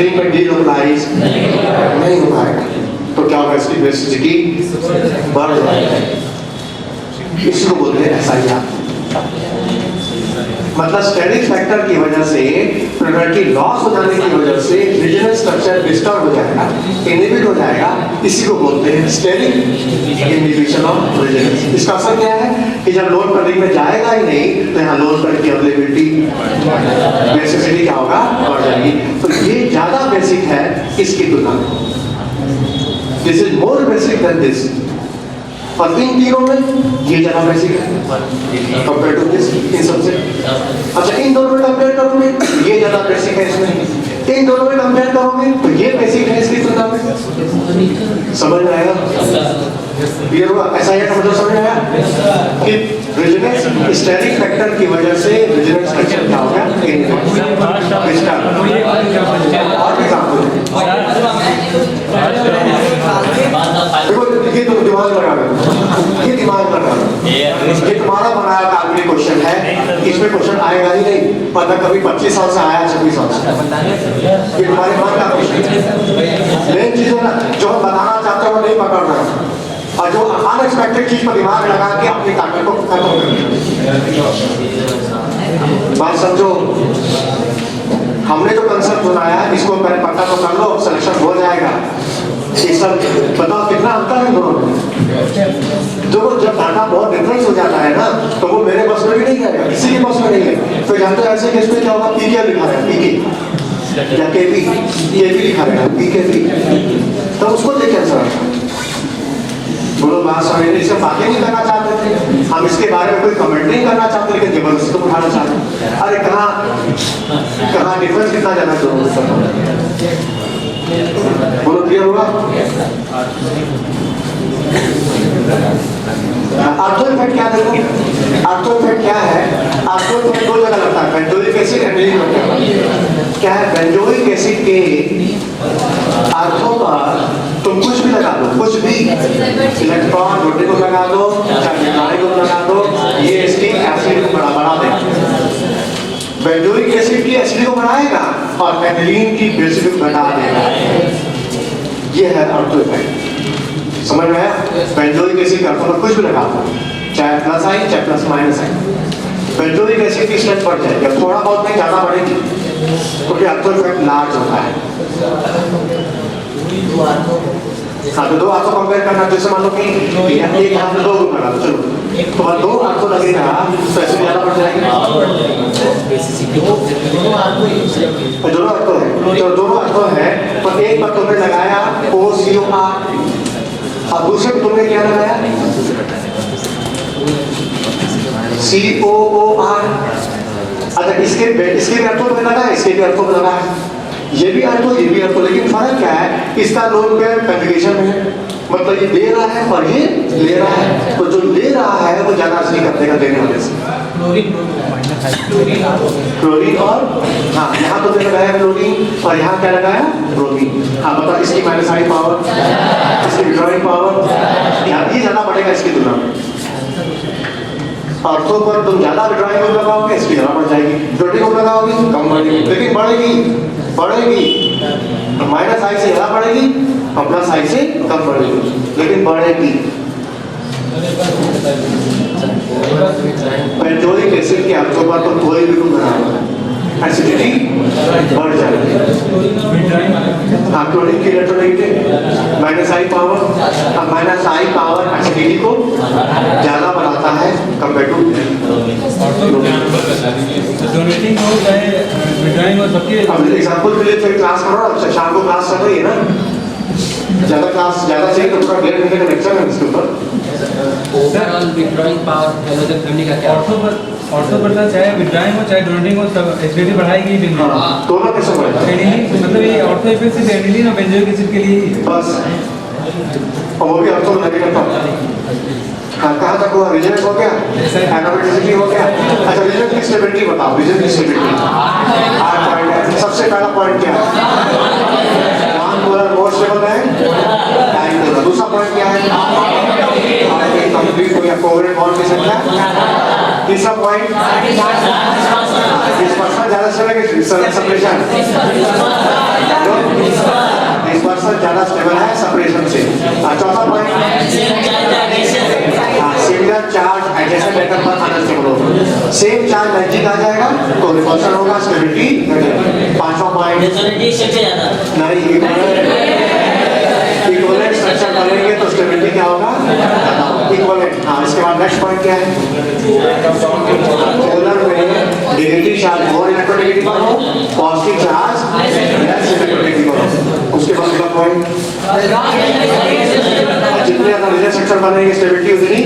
रिंग में डीलोकलाइज नहीं हो पाएगा, तो क्या होगा, इसकी बेसिसिटी बढ़ जाएगी, इसको बोलते हैं SIR। मतलब स्टेरिक फैक्टर की वजह से पोलैरिटी लॉस हो जाने की वजह से रेजोनेंस स्ट्रक्चर डिस्टर्ब हो जाएगा, इनहिबिट हो जाएगा, इसी को बोलते हैं स्टेरिक इनहिबिशन ऑफ रेजोनेंस। इसका असर क्या है कि जब लोन पर रिंग में जाएगा ही नहीं तो यहाँ लोन पर की अवेलेबिलिटी बेसिसिटी क्या होगा, बढ़ जाएगी, तो ये ज्यादा बेसिक है इसकी तुलना में, this is more basic than this, और इन तीनों में ये ज्यादा बेसिक है कंपेयर टू दिस, इन सबसे। अच्छा, इन दोनों में कंपेयर करोगे ये ज्यादा बेसिक है इसमें, इन दोनों में कंपेयर करोगे तो ये बेसिक है इसकी तुलना में। समझ में आएगा? क्लियर हुआ? ऐसा है का मतलब समझ में आया कि रेजोनेंस स्टेरिक फैक्टर की वजह से रेजोनेंस स्ट्रक्चर क्या हो गया, और भी काम हो जाएगा। देखो, ये तो दिमाग लगा रहे हो, ये दिमाग लगा रहे हो, ये तुम्हारा बनाया काल्पनिक क्वेश्चन है, इसमें क्वेश्चन आएगा ही नहीं, मतलब कभी 25 साल से आया, 26 साल से, ये तुम्हारे मन का क्वेश्चन है। मेन चीज है ना, जो हम बताना चाहते हैं वो नहीं पकड़ रहे हैं, और जो अनएक्सपेक्टेड चीज पर दिमाग लगा के अपनी ताकत को खत्म कर दिया। बात समझो, हमने जो कंसेप्ट बनाया है इसको पहले पता तो कर लो, सिलेक्शन हो जाएगा। ये सब बताओ कितना अंतर है दोनों में। तो जब डाटा बहुत डिफरेंस हो जाता है ना, तो वो मेरे बस में भी नहीं आएगा, किसी के बस में नहीं है। तो जानते हो ऐसे केस में क्या होगा, पीके लिखा है, पीके या केपी, ये भी लिखा है पीके भी, तो उसको देखे ऐसा बोलो बात समझ, इससे बातें नहीं करना चाहते थे हम, इसके बारे में कोई कमेंट नहीं करना चाहते, लेकिन जबरदस्ती तो उठाना चाहते। अरे कहाँ डिफरेंस कितना ज्यादा जरूर बोलो क्लियर होगा? आर्थो इफेक्ट क्या देखो, आर्थो इफेक्ट क्या है? आर्थो इफेक्ट दो जगह लगता है, बेंजोइक एसिड एंड क्या है? बेंजोइक एसिड के आर्थो पर तुम कुछ भी लगा दो, कुछ भी, इलेक्ट्रॉन रोटी को लगा दो, चाहे बिटाई को लगा दो, ये इसकी एसिड को बढ़ा देगा। बेंजोइक एसिड की एसिड को बढ़ाएगा और एनिलीन की बेसिड को घटा देगा। ये है आर्थो इफेक्ट, समझ में आया? बेंजोइक एसिड के आर्थो पर कुछ भी लगा दो, चाहे प्लस आई चाहे प्लस माइनस आई, बेंजोइक एसिड की स्ट्रेंथ बढ़ जाएगी। अब थोड़ा बहुत नहीं, ज्यादा बढ़ेगी, क्योंकि आर्थो इफेक्ट लार्ज होता है। हाँ, तो दो आर्थो कंपेयर करना, जैसे मान लो कि एक हाथ में 2 ग्रुप लगा दो, चलो तो बाद 2 आर्थो लगेगा तो ऐसे ज्यादा बढ़ जाएगी। दोनों आर्थो है, तो दोनों आर्थो है, पर एक पर तुमने लगाया OCOR और दूसरे पर तुमने क्या लगाया COOR। अच्छा, इसके भी अर्थों में लगा है, इसके भी अर्थों में लगा है, ये भी अर्थो ये भी अर्थो, लेकिन फर्क क्या है? इसका लोन पेयर कंजुगेशन है, मतलब ये दे रहा है और ये ले रहा है, तो जो ले रहा है वो ज्यादा असली कर देगा देने वाले से। क्लोरीन और हाँ, यहाँ तो लगाया क्लोरीन और यहाँ क्या लगाया? ब्रोमीन। हाँ बता, इसकी माइनस आई पावर, इसकी विड्रॉइंग पावर, ये ज्यादा बढ़ेगा इसकी तुलना में। आर्थो पर तुम ज्यादा विड्रॉइंग ग्रुप लगाओगे, इसकी ज्यादा बढ़ जाएगी। ब्रोटीन ग्रुप लगाओगे कम बढ़ेगी, लेकिन बढ़ेगी माइनस आई से ज्यादा बढ़ेगी और प्लस आई से कम बढ़ेगी, लेकिन बढ़ेगी। बेंजोइक एसिड के आर्थो पर तो कोई भी ग्रुप बना हुआ है, एसिडिटी बढ़ जाएगी। हाँ, क्लोरीन की electronegative minus I power acidity को ज्यादा बनाता है कंपेयर टू डोनेटिंग हो चाहे विड्रॉइंग हो, सबके एग्जाम्पल के लिए फिर क्लास करो, शाम को क्लास चल रही है ना, ज्यादा क्लास ज्यादा चाहिए तो पूरा 1.5 घंटे का लेक्चर है इसके ऊपर। Overall withdrawing power halogen family का क्या? ऑर्थो पर चाहे विड्रॉइंग हो चाहे डोनेटिंग हो, सब एसिडिटी बढ़ाएगी भी। दोनों कैसे बढ़ेगा? एनिलीन मतलब ये ऑर्थो इफेक्ट सिर्फ एनिलीन और बेंजोइक एसिड के लिए ही है। बस, और वो भी आर्थो लगेगा तब। हाँ, कहाँ तक हुआ? रीजन हो गया, एनालिटिसिटी हो गया। अच्छा, रीजन की स्टेबिलिटी बताओ, रीजन की स्टेबिलिटी 8 पॉइंट है। सबसे पहला पॉइंट क्या है? नॉन पोलर मोर स्टेबल है, टाइम पोलर। दूसरा पॉइंट क्या है? कंप्लीट हो गया कोवेलेंट बॉन्ड की संख्या। तीसरा पॉइंट डिस्पर्सन ज्यादा चलेगा, सेपरेशन डिस्पर्सन ज्यादा स्टेबल है सेपरेशन से। चौथा point similar charge adjacent atom पर अनस्टेबल होगा, सेम चार्ज नजदीक आ जाएगा तो रिपल्शन होगा, स्टेबिलिटी घटेगी। पांचवा पॉइंट नहीं, इक्विवेलेंट स्ट्रक्चर करेंगे तो स्टेबिलिटी क्या होगा? इक्विवेलेंट। हाँ, इसके बाद नेक्स्ट पॉइंट क्या है? पोलर में नेगेटिव चार्ज मोर इलेक्ट्रोनेगेटिव हो, पॉजिटिव चार्ज लेस इलेक्ट्रोनेगेटिव हो। उसके बाद का पॉइंट जितने ज्यादा रिजन स्ट्रक्चर बनेंगे स्टेबिलिटी उतनी,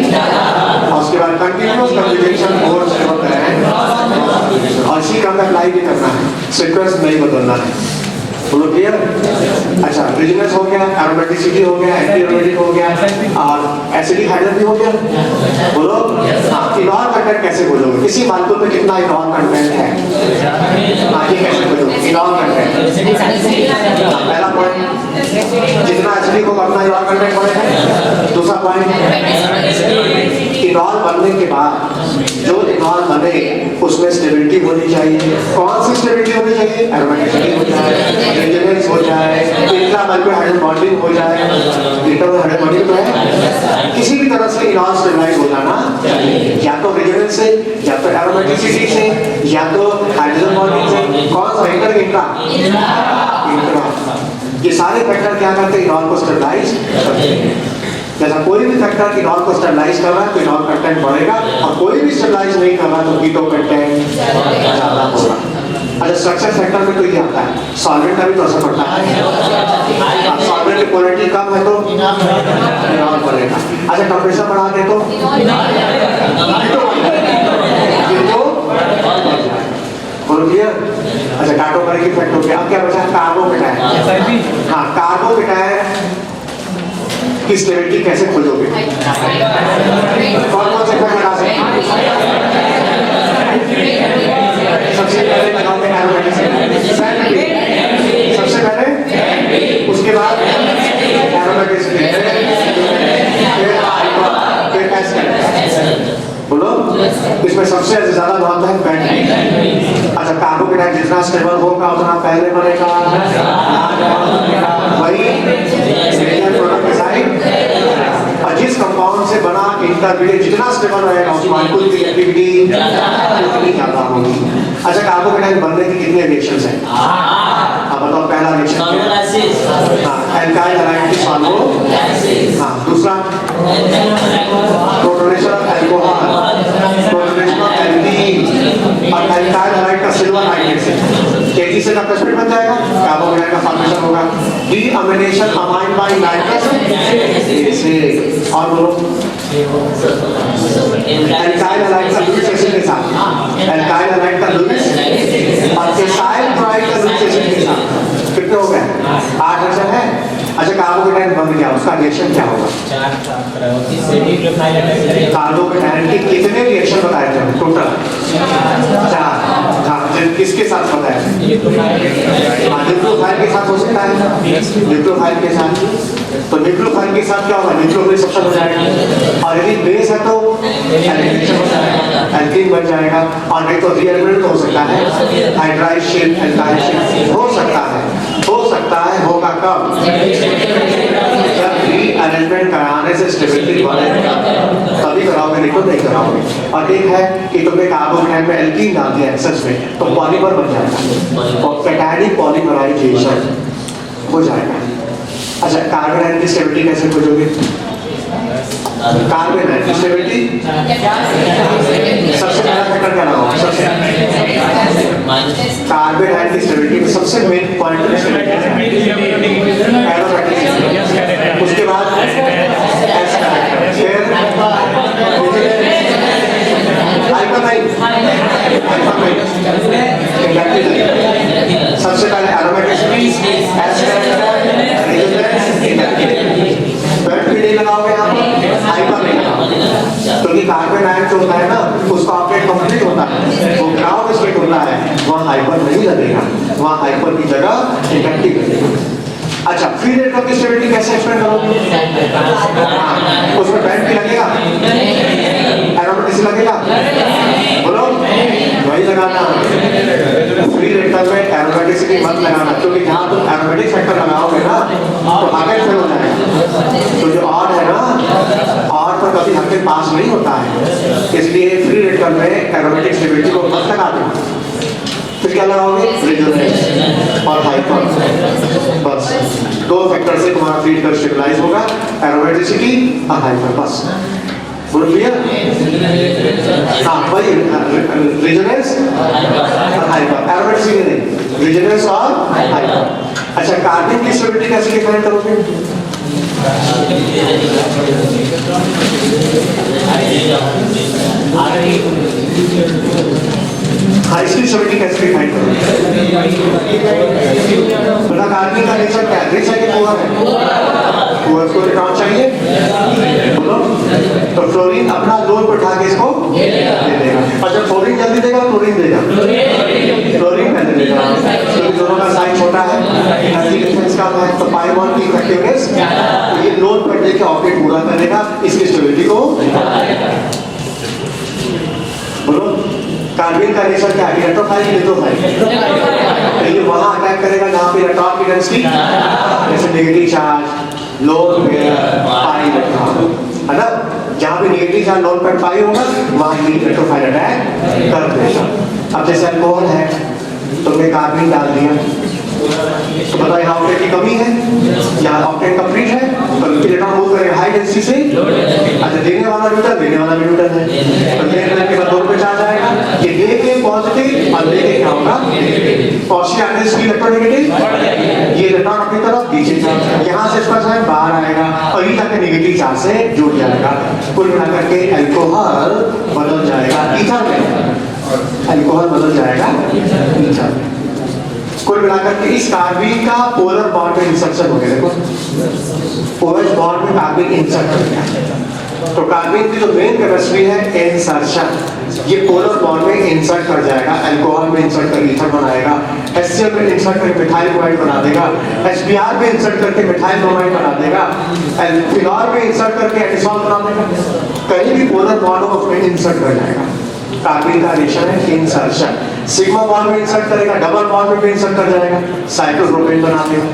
और उसके बाद कंटीन्यूअस कंजुगेशन मोर स्टेबल है, और इसी का हमें अप्लाई भी करना है, सीक्वेंस नहीं बदलना है। बोलो क्लियर? अच्छा, रिजनेंस हो गया, एरोमेटिसिटी हो गया, एंटी एरोमेटिक हो गया और एसिडिक हाइड्रोजन भी हो गया। बोलो हाँ, इनॉल कंटेंट कैसे बोलोगे? किसी मॉलिक्यूल में कितना इनॉल कंटेंट है? हाँ, ये कैसे बोलोगे? इनॉल कंटेंट पहला पॉइंट, जितना एसिडिक होगा उतना इनॉल कंटेंट बढ़ेगा। दूसरा पॉइंट, इनॉल बनने के बाद जो इनॉल बने उसमें स्टेबिलिटी होनी चाहिए। कौन सी स्टेबिलिटी होनी चाहिए? एरोमेटिसिटी हो जाए, रेजोनेंस हो जाए, इंट्रामॉलिक्यूलर हाइड्रोजन बॉन्डिंग हो जाए। इंटरमॉलिक्यूलर हाइड्रोजन बॉन्डिंग तो है, किसी भी तरह से इनॉल स्टेबलाइज हो जाना चाहिए, या तो रेजोनेंस से, या तो एरोमेटिसिटी से, या तो हाइड्रोजन बॉन्डिंग से। कौन सा? Inter intra. ये सारे फैक्टर क्या करते हैं? इनॉल को स्टेबलाइज करते हैं। जैसा कोई भी फैक्टर इनॉल को स्टेबलाइज कर रहा है तो इनॉल कंटेंट बढ़ेगा, और कोई भी स्टेबलाइज नहीं कर रहा तो कीटो कंटेंट ज्यादा होगा। अच्छा, स्ट्रक्चर फैक्टर में तो ये आता है, सॉल्वेंट का भी तो असर पड़ता है। सॉल्वेंट की पोलैरिटी कम है तो इनॉल बढ़ेगा। अच्छा, टेंपरेचर बढ़ा दे तो कीटो बोलो क्लियर। अच्छा कार्बोनिक इफेक्ट हो गया। अब क्या बचा कार्बोकेटायन। हाँ कार्बोकेटायन की स्टेबिलिटी कैसे खोजोगे? कौन कौन से इफेक्ट लगा सकते हैं? सबसे पहले लगाओगे एरोमेटिक सबसे पहले, उसके बाद एरोमेटिक फिर एस्टर। बोलो इसमें सबसे ज्यादा महत्व है बैंड। अच्छा कार्बोकेटायन जितना स्टेबल होगा उतना पहले बनेगा वही प्रोडक्ट डिजाइन। और जिस कंपाउंड से बना इंटरमीडिएट जितना स्टेबल रहेगा उसमें कुल की एक्टिविटी उतनी ज्यादा होगी। अच्छा कार्बोकेटायन बनने के कितने रिएक्शंस हैं? अब बताओ पहला रिएक्शन हाँ एल्काइल हैलाइड की सॉल्वो। हाँ दूसरा protonation of alcohol, protonation of alkene और एल्काइल हैलाइड का सिल्वर हाइड्रेट तेजी से कंप्रेसमेंट बन जाएगा, कार्बोकेटायन का फॉर्मेशन होगा। डीअमीनेशन अमाइन बाय नाइट्रस से और बोलो एल्काइल हैलाइड का लुईस एसिड के साथ, एल्काइल हैलाइड का लुईस और एसाइल क्लोराइड का लुईस एसिड के साथ कितने हो गए? 8 रिएक्शन है। अच्छा कार्बोकेटायन बन गया उसका रिएक्शन क्या होगा? कार्बोकेटायन के कितने रिएक्शन बताए थे टोटल? 4। हाँ किसके साथ बताया? न्यूक्लियोफाइल के साथ हो सकता है, न्यूक्लियोफाइल के साथ। तो न्यूक्लियोफाइल के साथ क्या होगा? न्यूक्लियोफिलिक सबसेट हो जाएगा और यदि बेस है तो एल्कीन बन जाएगा। और नहीं तो रीअरेंजमेंट हो सकता है, हाइड्राइड शेप, एल्काइल शेप हो सकता है। होगा कब? जब रीअरेंजमेंट कराने से स्टेबिलिटी बढ़ेगा तभी कराओगे, नहीं तो नहीं कराओगे। और एक है कि तुमने कार्बोकेटायन में एल्कीन डाल दिया एक्सेस में तो पॉलीमर बन जाएगा और कैटायनिक पॉलीमराइजेशन हो जाएगा। अच्छा कार्बोकेटायन की स्टेबिलिटी कैसे खोजोगे? कार्बोकेटायन की स्टेबिलिटी सबसे पहला फैक्टर क्या लगाओ? कार्बोकेटायन की स्टेबिलिटी में सबसे मेन पॉइंट एरोमेटिक, उसके बाद सबसे पहले एरोमेटिक लगाओगे यहाँ पर, हाइपर नहीं लगाओगे क्योंकि कार्बोकेटायन जो होता है ना उसका ऑपरेट कंप्लीट होता है, वो ग्राउंड स्टेट होता है, वहाँ हाइपर नहीं लगेगा, वहाँ हाइपर की जगह इफेक्टिव लगेगा। अच्छा फ्री रेडिकल की स्टेबिलिटी कैसे एक्सप्लेन करोगे? उसमें बैंड भी लगेगा, एरोमेटिक लगेगा, बोलो वही लगाना। फ्री रेडिकल में एरोमेटिसिटी मत लगाना क्योंकि जहाँ तुम एरोमेटिक फैक्टर लगाओगे ना तो हार्ट फेल हो जाएगा। तो जो ऑड है ना, ऑड पर कभी हार्ट पास नहीं होता है, इसलिए फ्री रेडिकल में एरोमेटिक स्टेबिलिटी को मत लगा दो। फिर क्या लगाओगे? रेजोनेंस और हाइपर, बस 2 फैक्टर से तुम्हारा फ्री रेडिकल स्टेबलाइज होगा, एरोमेटिसिटी और हाइपर, बस बोलो क्लियर? हाँ वही रेजोनेंस और हाइपर, एरोमेटिसिटी नहीं, रेजोनेंस और हाइपर। अच्छा कार्बन की स्टेबिलिटी कैसे डिफाइन करोगे? हाँ इसकी स्टेबिलिटी कैसे डिफाइन करोगे? बता कार्बन का नेचर क्या है? रिच है कि पुअर है? पुअर को इलेक्ट्रॉन चाहिए, बोलो तो फ्लोरीन अपना लोड पर उठा के इसको दे देगा। और जब फ्लोरीन जल्दी देगा क्लोरीन देगा, फ्लोरीन पहले देगा क्योंकि दोनों का साइज छोटा है, एनर्जी डिफरेंस कम है, तो पाई बॉन्ड की इफेक्टिवनेस ये लोड पर देके ऑपरेट पूरा करेगा, इसकी स्टेबिलिटी को बोलो। कार्बन का नेचर क्या है? इलेक्ट्रोफाइल की इलेक्ट्रोफाइल, ये वहां अटैक करेगा जहां पे इलेक्ट्रॉन की डेंसिटी जैसे negative charge, lone pair, pi electron है ना, जहां पे नेगेटिव चार्ज लोन पेयर पाई होगा वहां ये इलेक्ट्रोफाइल अटैक कर देगा। अब जैसे अल्कोहल है तुमने कार्बन डाल दिया तो बताओ यहाँ ऑक्टेन की कमी है, यहाँ ऑक्टेन कंप्लीट है तो इलेक्ट्रॉन मूव करेगा हाई डेंसिटी से। अच्छा देने वाला भी न्यूट्रल है तो देने के बाद 2 पे चार्ज आएगा, ये दे के पॉजिटिव और दे के क्या होगा पॉजिटिव आने से इलेक्ट्रोनेगेटिव, ये इलेक्ट्रॉन अपनी तरफ पीछे यहाँ से इसका चार्ज बाहर आएगा और ये जाके नेगेटिव चार्ज से जुड़ जाएगा, कुल मिलाकर के अल्कोहल बदल जाएगा ईथर में। अल्कोहल बदल जाएगा ईथर। कुल मिलाकर के इस कार्बीन का पोलर बॉन्ड में इंसर्शन हो गया, देखो OH बॉन्ड में कार्बन इंसर्ट हो गया। तो कार्बन की जो मेन केमिस्ट्री है इंसर्शन, ये पोलर बॉन्ड में इंसर्ट कर जाएगा, अल्कोहल में इंसर्ट कर ईथर बनाएगा, HCl में इंसर्ट करके मिथाइल क्लोराइड बना देगा, HBr में इंसर्ट करके मिथाइल ब्रोमाइड बना देगा, फिनॉल में इंसर्ट करके एडिसॉल बना देगा। कहीं भी पोलर बॉन्ड हो उसमें इंसर्ट कर जाएगा। कार्बन का रिएक्शन है इंसर्शन। सिग्मा बॉन्ड में इंसर्ट करेगा, डबल बॉन्ड में भी इंसर्ट कर जाएगा, साइक्लोप्रोपेन बना देगा।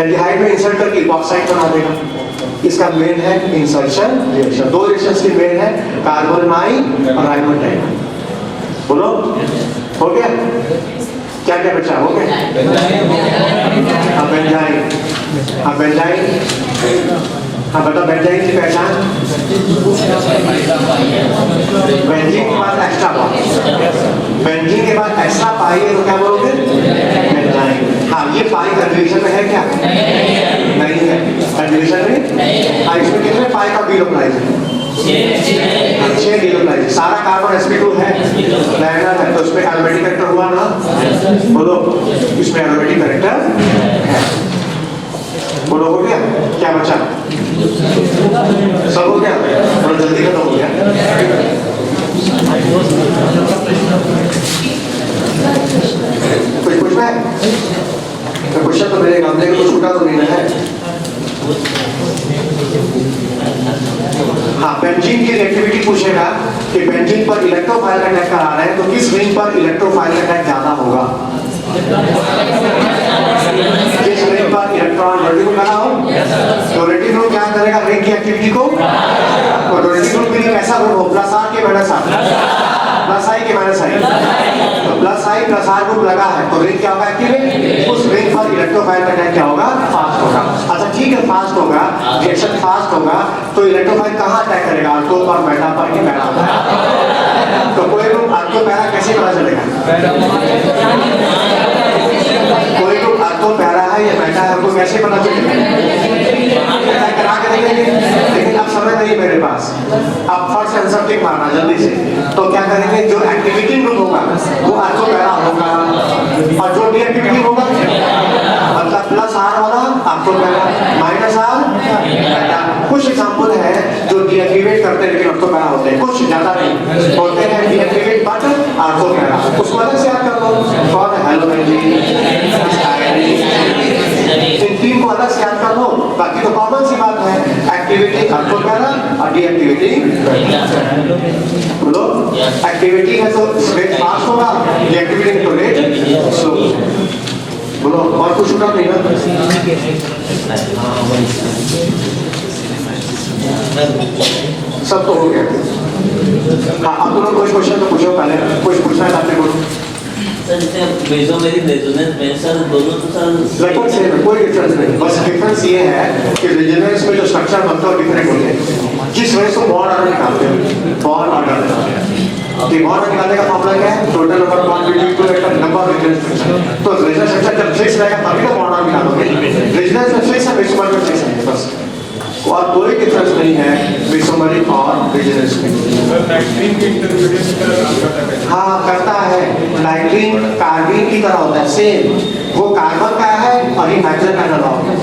एल्डिहाइड में इंसर्ट करके इपॉक्साइड बना देगा। इसका मेन है इंसर्शन रिएक्शन। दो रिएक्शंस की मेन है, कार्बोनाइन और राइबोनाइन। बोलो हो गया? क्या क्या बचा? हो गया? अब बेंजाइन, अब बेंजाइन, हाँ बताओ बेंजाइन की पहचान। बेंजीन के बाद एक्स्ट्रा पाई, बेंजीन के बाद एक्स्ट्रा पाई है तो क्या बोलोगे? बेंजाइन। हाँ ये पाई कंजूगेशन में है क्या? नहीं है कंजूगेशन में। हाँ इसमें कितने पाई का डिलोप्लाइज है? 6 डिलोप्लाइज। सारा कार्बन sp2 है, लाइनर है, तो उसमें एरोमेटिक कैरेक्टर हुआ ना? बोलो इसमें एरोमेटिक कैरेक्टर है। बोलो हो गया? क्या बचा? सब हो गया? थोड़ा जल्दी खत्म हो गया। कुछ पूछना है? तो क्वेश्चन तो मेरे काम को छूटा तो नहीं है। हाँ बेंजीन की रिएक्टिविटी पूछेगा कि बेंजीन पर इलेक्ट्रोफाइल अटैक करा रहे हैं तो किस रिंग पर इलेक्ट्रोफाइल अटैक ज्यादा होगा? जिस रिंग पर इलेक्ट्रॉन रेटिंग करा हो तो रेटिंग ग्रुप क्या करेगा रिंग की एक्टिविटी को? तो रेटिंग ग्रुप के लिए कैसा ग्रुप हो? प्लस आर के माइनस आर, प्लस आई के माइनस आई, तो plus I plus R group लगा है तो रिंग क्या होगा? एक्टिवेट। उस रिंग पर इलेक्ट्रोफाइल अटैक क्या होगा? फास्ट होगा। अच्छा ठीक है फास्ट होगा, रिएक्शन फास्ट होगा तो इलेक्ट्रोफाइल कहाँ अटैक करेगा? आर्थो पर, मेटा पर कि पैरा पर? तो कोई ग्रुप आर्थो पैरा कैसे पता चलेगा? कोई ग्रुप आर्थो पैरा है या मेटा है हमको कैसे पता चलेगा? करा के देखेंगे, लेकिन अब समय नहीं मेरे पास। अब फर्स्ट आंसर टिक मारना जल्दी से। तो क्या करेंगे? जो एक्टिविटी ग्रुप होगा वो आर्थो पैरा होगा और जो डीएक्टिविटी होगा मतलब प्लस आर वाला ortho para, minus R meta. कुछ एग्जांपल है जो डीएक्टिवेट करते हैं लेकिन आर्थो पैरा होते हैं, कुछ ज्यादा नहीं होते हैं डीएक्टिवेट बट आर्थो पैरा। उसको अलग से याद कर लो। कौन है? हेलोजन, इन तीन को अलग से याद कर लो, बाकी तो कॉमन सी बात है। एक्टिविटी आर्थो पैरा और डीएक्टिविटी बोलो। एक्टिविटी है तो रेट फास्ट होगा, डीएक्टिविटी है तो रेट स्लो। बोलो और कुछ उठा नहीं ना? सब तो हो गया। हाँ अब तुम कोई क्वेश्चन तो पूछो, पहले कुछ पूछना है आपने? बोलो सर जैसे मेसोमेरिक रेजोनेंस में सर दोनों तो सर लगभग सेम है, कोई डिफरेंस नहीं। बस डिफरेंस ये है कि रेजोनेंस में जो स्ट्रक्चर बनता है डिफरेंट होते हैं। जिस वजह से बॉन्ड ऑर्डर निकालते हैं, बॉन्ड ऑर्डर बॉन्ड ऑर्डर निकालने का फॉर्मूला क्या है? Total number of bond between two atom number of resonance structure. तो रेजोनेंस स्ट्रक्चर जब फिक्स रहेगा तभी तो बॉन्ड ऑर्डर निकालोगे। रेजोनेंस में फिक्स है, मेसोमर में फिक्स है, बस और कोई डिफरेंस नहीं है मेसोमेरिक और रेजोनेंस में। हाँ करता है, नाइट्रीन कार्बन की तरह होता है सेम। वो कार्बन का है और ये नाइट्रोजन का एनालॉग है।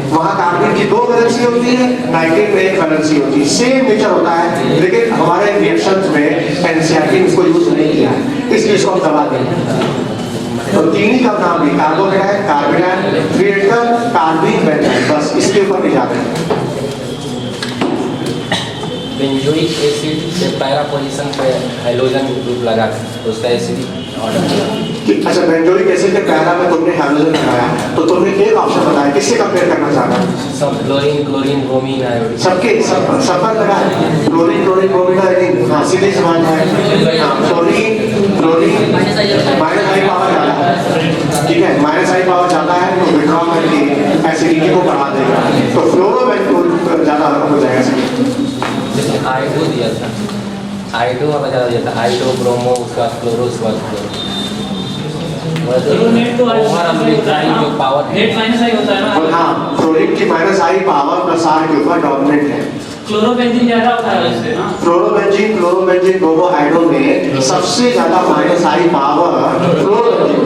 वहाँ कार्बन की 2 वैलेंसी होती है, नाइट्रीन में 1 वैलेंसी होती है। सेम नेचर होता है लेकिन हमारे रिएक्शंस में एनसीईआरटी ने इसको यूज नहीं किया है, इसलिए इसको हम दबा देंगे। तो तीन ही का नाम भी कार्बोनेट है, carbonyl, free radical, carbon, benzene, बस इसके ऊपर नहीं जाते हैं। बेंजोइक एसिड से पैरा पोजीशन पे हाइड्रोजन ग्रुप लगा तो उसका एसिड अच्छा बेंजोइक एसिड के पैरा में तुमने हाइड्रोजन लगाया तो तुमने एक ऑप्शन बताया, किससे कंपेयर करना चाहता है? सब क्लोरीन, क्लोरीन, ब्रोमीन, आयोडीन सबके सब पर लगा है। Chlorine, chlorine, bromine, iodine. हाँ सीधे सवाल है। हाँ chlorine, chlorine minus I power ज्यादा है, ठीक है, माइनस आई पावर ज्यादा है तो विड्रॉ करके एसिडिटी को बढ़ा देगा तो फ्लोरोबेंजोल ज्यादा हो जाएगा। जैसे आयोडो दिया था, आयोडो वाला ज़्यादा दिया था, आयोडो, ब्रोमो, उसका क्लोरो, उसका क्लोरो। नेट तो जो पावर नेट माइनस आई होता है ना। हाँ फ्लोरीन की minus I power plus R के ऊपर डोमिनेंट है। क्लोरोबेंजीन ज्यादा होता है उससे ना। क्लोरोबेंजीन ब्रोमो हाइड्रो में सबसे ज्यादा -I पावर क्लोरोबेंजीन।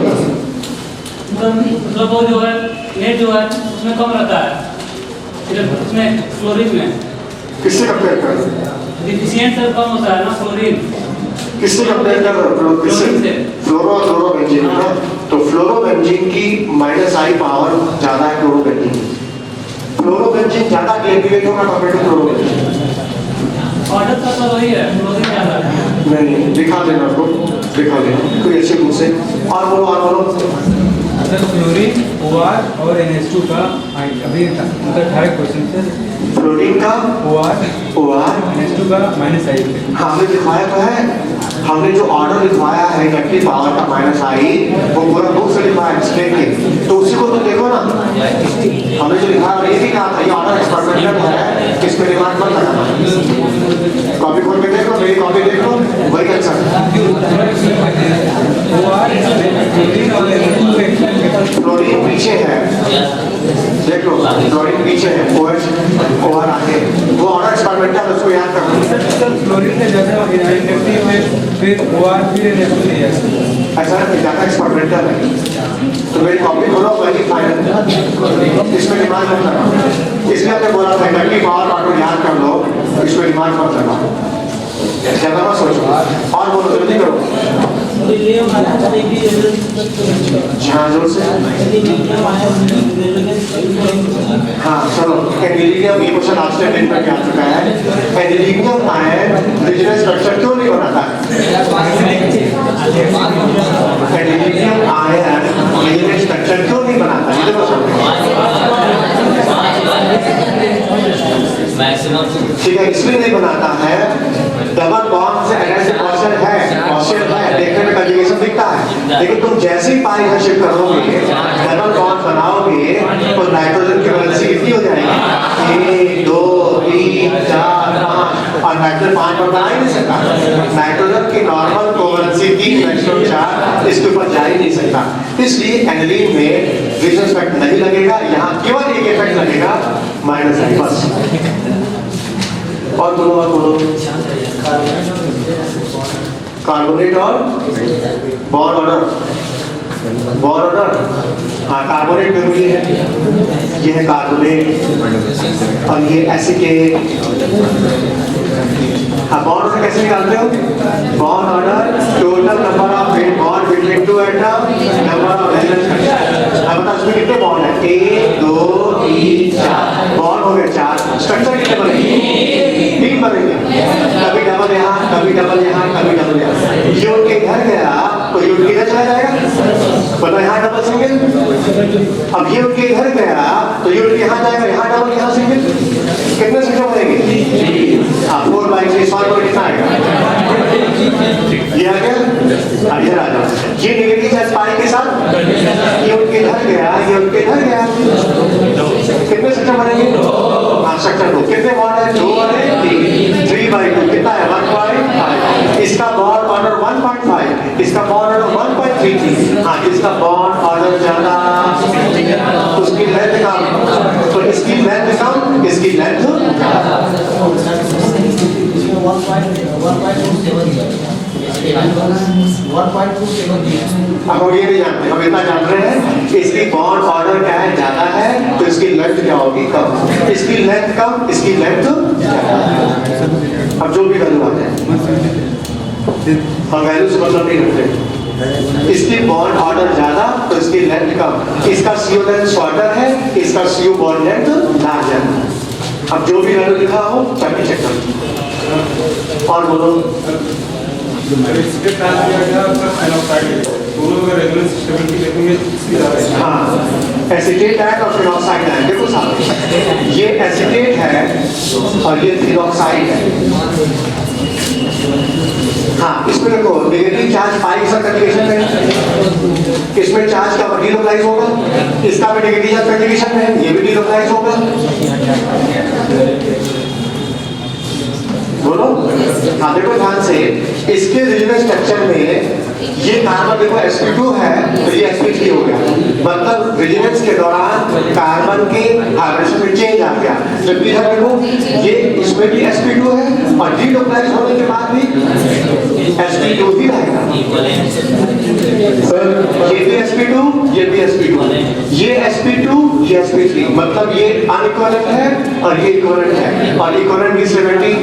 मतलब वो जो है नेट जो है उसमें कम रहता है, उसमें क्लोरीन में किससे कंपेयर कर रहे हो? डिफिशिएंट से कम होता है ना क्लोरीन। किससे कंपेयर कर रहे हो? किससे? फ्लोरोबेंजीन ना। तो फ्लोरोबेंजीन की -I पावर ज्यादा है फ्लोरोबेंजीन ज्यादा एक्टिवेट होगा कंपेयर टू क्लोरोबेंजीन। ऑर्डर तो वही है, क्लोरीन ज्यादा है। नहीं दिखा देना आपको, दिखा देना कोई अच्छे मुंह से। और बोलो सर क्लोरीन OR और NH2 का अभी मतलब 18 क्वेश्चन से फ्लोरीन का OR NH2 का -I। हमने दिखाया तो है, हमने जो ऑर्डर लिखवाया है इलेक्ट्रिक पावर का -I वो पूरा बुक से लिखा है डिस्प्ले के, तो उसी को तो देखो ना। हमने जो लिखा है ये भी कहा था ये ऑर्डर एक्सपेरिमेंटल है, किस पे दिमाग मत लगाना। कॉपी खोल के देखो, मेरी कॉपी देख लो, वही आंसर। फ्लोरीन पीछे है, देख लो फ्लोरीन पीछे है, OR आगे। वो ऑर्डर एक्सपेरिमेंटल, उसको याद करना। फ्लोरीन से ज्यादा इंडक्टिव है, फिर OR फिर NH2 नहीं है। ऐसा ज्यादा एक्सपेरिमेंटल है, तो मेरी कॉपी खोलो वही फाइनल। इसमें दिमाग मत लगाओ, इसलिए आपने बोला था इलेक्ट्रिक पावर ऑर्डर याद कर लो, इसमें दिमाग मत लगाओ, ज्यादा मत सोचो। और बोलो जल्दी करो। हाँ जोर से। हाँ चलो, एंजिलिनियम ये क्वेश्चन आपसे अटेंड करके आ चुका है। एंजिलिनियम आयन रिजनल स्ट्रक्चर क्यों नहीं बनाता है? एंजिलिनियम आयन रिजनल स्ट्रक्चर क्यों नहीं बनाता? ये देखो ठीक है, इसलिए नहीं बनाता है, डबल बॉन्ड से एनर्जी पॉजिटिव है, देखने में कंजुगेशन दिखता है, लेकिन तुम जैसे ही पाई का शिफ्ट करोगे, डबल बॉन्ड बनाओगे, तो नाइट्रोजन की वैलेंसी कितनी हो जाएगी? 1 2 3 4 5, और नाइट्रोजन 5 पर बना ही नहीं सकता। नाइट्रोजन की नॉर्मल कोवैलेंसी 3 मैक्सिमम 4, इसके ऊपर जा ही नहीं सकता। इसलिए एनिलीन में रिजन इफेक्ट नहीं लगेगा, यहाँ केवल एक इफेक्ट लगेगा -I बस। और बोलो कार्बोनेट और बॉन्ड ऑर्डर, हाँ कार्बोनेट जरूरी है, ये है कार्बोनेट और ये एसिकेट। हाँ बॉन्ड ऑर्डर कैसे निकालते हो? Bond order total number of bond between two atom, number of valence. अब बताओ इसमें कितने बॉन्ड है? 1 2 3 4 बॉन्ड हो गए 4। स्ट्रक्चर कितने बनेंगे? 3 बनेंगे, कभी डबल यहाँ, कभी डबल यहाँ, कभी डबल यहाँ। ये उनके घर गया तो ये उनके घर चला जाएगा, पता यहाँ डबल सिंगल। अब ये उनके घर गया तो ये उनके यहाँ जाएगा, यहाँ डबल यहाँ सिंगल। कितने संख्या बनेंगे? हाँ 4/3 सॉल्व कर कितना आएगा? ये आ गया, इधर आ जाओ। ये नेगेटिव चार्ज पाई के साथ ये उनके घर गया, ये उनके घर गया, कितने संख्या बनेंगे? हाँ स्ट्रक्चर 2। कितने बॉन्ड है? 2 और 3, 3/2 कितना है? 1.5। इसका बॉन्ड ऑर्डर 1.5, इसका बॉन्ड ऑर्डर 1.33। हाँ इसका बॉन्ड ऑर्डर ज्यादा, उसकी लेंथ कम, तो इसकी लेंथ कम, इसकी लेंथ अब हम ये नहीं जानते, हम इतना जान रहे हैं कि इसकी बॉन्ड ऑर्डर क्या है? ज्यादा है, तो इसकी लेंथ क्या होगी? कम। इसकी लेंथ कम, इसकी लेंथ अब जो भी वैल्यू आ जाए हम वैल्यू से मतलब नहीं रखते। इसकी बॉन्ड ऑर्डर ज्यादा तो इसकी लेंथ कम, इसका CO लेंथ शॉर्टर है, इसका CO बॉन्ड लेंथ लार्ज है। अब जो भी वैल्यू लिखा हो जाके चेक करो। और बोलो हाँ एसिटेट आयन और फिनॉक्साइड आयन, देखो साहब ये एसिटेट है और ये फिनॉक्साइड है। हाँ इसमें देखो नेगेटिव चार्ज पाई के साथ कंजुगेशन में, इसमें चार्ज का डिलोकलाइज होगा, इसका भी नेगेटिव चार्ज कंजुगेशन में, ये भी डिलोकलाइज होगा। बोलो हाँ देखो ध्यान से, इसके रिजनल स्ट्रक्चर में ये कार्बन देखो sp2 है तो ये sp3 हो गया, मतलब रेजोनेंस के दौरान कार्बन के हाइब्रिडेशन में चेंज आ गया। जबकि इधर देखो ये इसमें उसमें भी sp2 है और डीलोकलाइज होने के बाद भी sp2 ही रहेगा। ये भी sp2, ये भी sp2, ये sp2, ये sp3, मतलब ये अनइक्विवेलेंट है और ये इक्विवेलेंट है और इक्विवेलेंट की स्टेबिलिटी,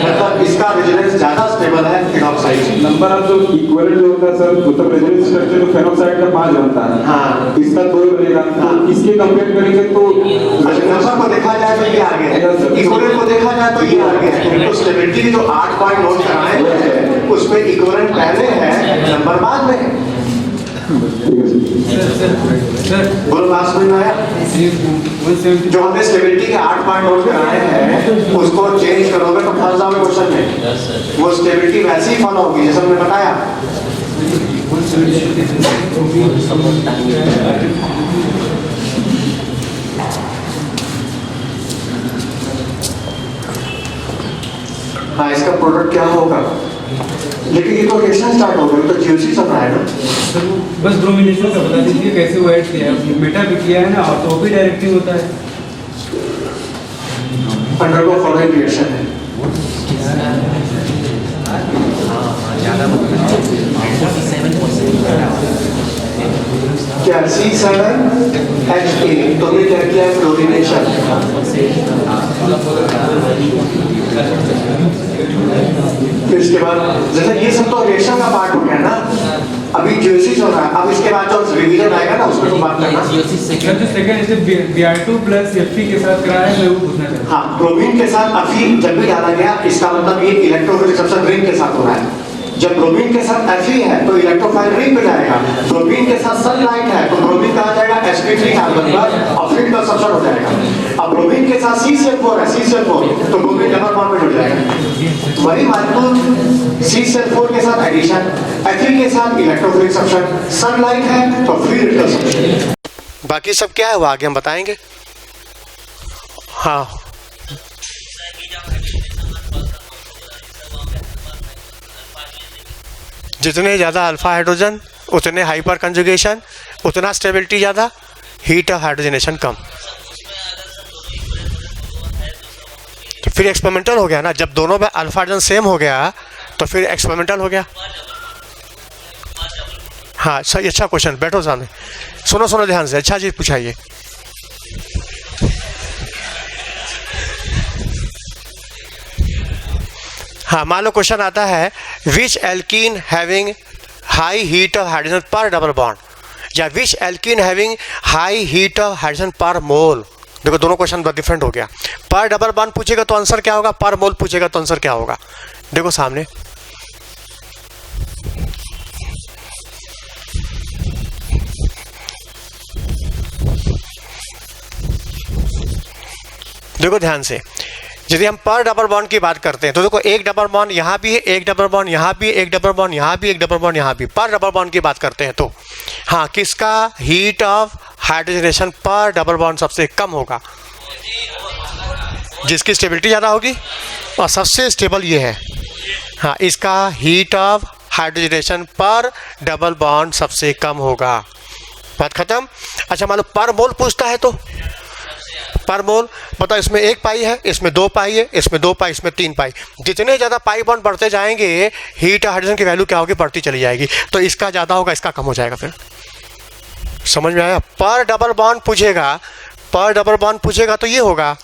मतलब इसका रेजोनेंस ज्यादा स्टेबल है फिनॉक्साइड से। नंबर ऑफ जो इक्विवेलेंट जो होता है सर, मतलब रेजोनेंस स्ट्रक्चर जो फेनोक्साइड का 5 बनता है, हाँ, इसका 2 बनेगा। तो इसके कंपेयर करेंगे तो नंबर को देखा जाए तो ये आगे है, इक्विवेलेंट को देखा जाए तो ये आगे है। तो स्टेबिलिटी की जो 8 पॉइंट नोट कराए हैं उसमें इक्विवेलेंट पहले है, नंबर बाद में है। बोलो बात समझ में आया? जो हमने स्टेबिलिटी के 8 पॉइंट नोट कराए हैं उसको चेंज करोगे तो फंस जाओगे क्वेश्चन में। वो स्टेबिलिटी वैसे ही फॉलो होगी जैसे हमने बताया। हाँ, इसका प्रोडक्ट क्या होगा, लेकिन ये तो रिएक्शन स्टार्ट हो गई तो जीओसी चल रहा है ना। बस ब्रोमिनेशन का बता दीजिए कैसे वो ऐड किया है। मेटा भी किया है ना, और तो भी डायरेक्टिंग होता है। अंडरगो फॉलोइंग रिएक्शन है। क्या C7H8 तुमने क्या किया है, क्लोरीनेशन। फिर इसके बाद जैसे ये सब तो रिएक्शन का पार्ट हो गया ना, अभी जीओसी हो रहा है। अब इसके बाद जो रिवीजन आएगा ना उसमें तो बात करना। जो सेकंड इसे Br2 प्लस Fe के साथ कराया है, मैं वो पूछना चाहता हूं। हाँ, ब्रोमीन के साथ Fe जब भी डाला गया इसका मतलब ये इलेक्ट्रोफिलिक सबसे रिंग के साथ हो रहा है। जब ब्रोमीन के साथ Fe है तो इलेक्ट्रोफाइल रिंग पे जाएगा। ब्रोमीन के साथ सनलाइट है तो ब्रोमीन कहाँ जाएगा, sp3 कार्बन पर और फिर कंसंप्शन हो जाएगा। अब ब्रोमीन के साथ CCl4 है, CCl4 तो ब्रोमीन डबल बॉन्ड में जुड़ जाएगा। वही मॉलिक्यूल CCl4 के साथ एडिशन, Fe के साथ इलेक्ट्रोफिलिक सब्स्टिट्यूशन, सनलाइट है तो फ्री रेडिकल सब्स्टिट्यूशन। बाकी सब क्या है वो आगे हम बताएंगे। हाँ, जितने ज़्यादा अल्फा हाइड्रोजन उतने हाइपर कंजुगेशन, उतना स्टेबिलिटी ज़्यादा, हीट ऑफ हाइड्रोजनेशन कम। तो फिर एक्सपेरिमेंटल हो गया ना, जब दोनों में अल्फा हाइड्रोजन सेम हो गया तो फिर एक्सपेरिमेंटल हो गया। हाँ सही, अच्छा क्वेश्चन, बैठो सामने, सुनो सुनो ध्यान से, अच्छा चीज़ पूछाइए। हाँ, मान लो क्वेश्चन आता है which alkene having high heat of hydrogen per double bond, या which alkene having high heat of hydrogen per mole. देखो दोनों क्वेश्चन डिफरेंट हो गया। पर डबल बॉन्ड पूछेगा तो आंसर क्या होगा, पर मोल पूछेगा तो आंसर क्या होगा। देखो सामने, देखो ध्यान से, यदि हम पर डबल बॉन्ड की बात करते हैं तो देखो एक डबल बॉन्ड यहाँ भी है, एक डबल बॉन्ड यहाँ भी, एक डबल बॉन्ड यहाँ भी, एक डबल बॉन्ड यहाँ भी। पर डबल बॉन्ड की बात करते हैं तो हाँ, किसका हीट ऑफ हाइड्रोजनेशन पर डबल बॉन्ड सबसे कम होगा, जिसकी स्टेबिलिटी ज़्यादा होगी, और सबसे स्टेबल ये है। हाँ, इसका हीट ऑफ हाइड्रोजनेशन पर डबल बॉन्ड सबसे कम होगा। बात खत्म। अच्छा मान लो पर मोल पूछता है तो पर मोल बताओ, इसमें 1 पाई है, इसमें 2 पाई है, इसमें 2 पाई, इसमें 3 पाई। जितने ज़्यादा पाई बॉन्ड बढ़ते जाएंगे हीट हाइड्रोजन की वैल्यू क्या होगी, बढ़ती चली जाएगी। तो इसका ज़्यादा होगा, इसका कम हो जाएगा। फिर समझ में आया। पर डबल बॉन्ड पूछेगा, पर डबल बॉन्ड पूछेगा तो ये होगा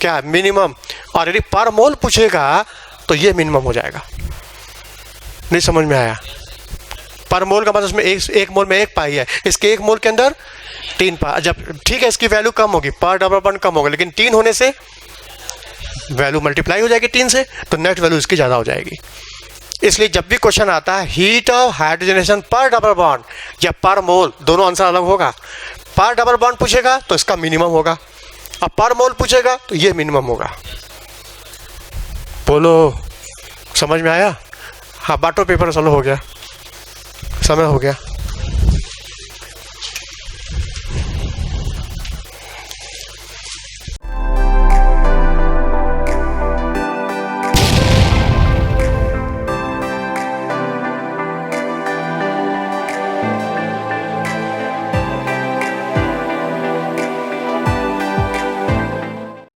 क्या, मिनिमम। और यदि पर मोल पूछेगा तो ये मिनिमम हो जाएगा। नहीं समझ में आया। पर मोल का मतलब इसमें एक मोल में 1 पाई है, इसके 1 मोल के अंदर 3 पाई। जब ठीक है, इसकी वैल्यू कम होगी, पर डबल बॉन्ड कम होगा, लेकिन 3 होने से वैल्यू मल्टीप्लाई हो जाएगी 3 से, तो नेट वैल्यू इसकी ज़्यादा हो जाएगी। इसलिए जब भी क्वेश्चन आता है हीट ऑफ हाइड्रोजनेशन पर डबल बॉन्ड या पर मोल, दोनों आंसर अलग होगा। पर डबल बॉन्ड पूछेगा तो इसका मिनिमम होगा, और पर मोल पूछेगा तो ये मिनिमम होगा। बोलो समझ में आया। हाँ, बाटो पेपर चलो, हो गया, समय हो गया।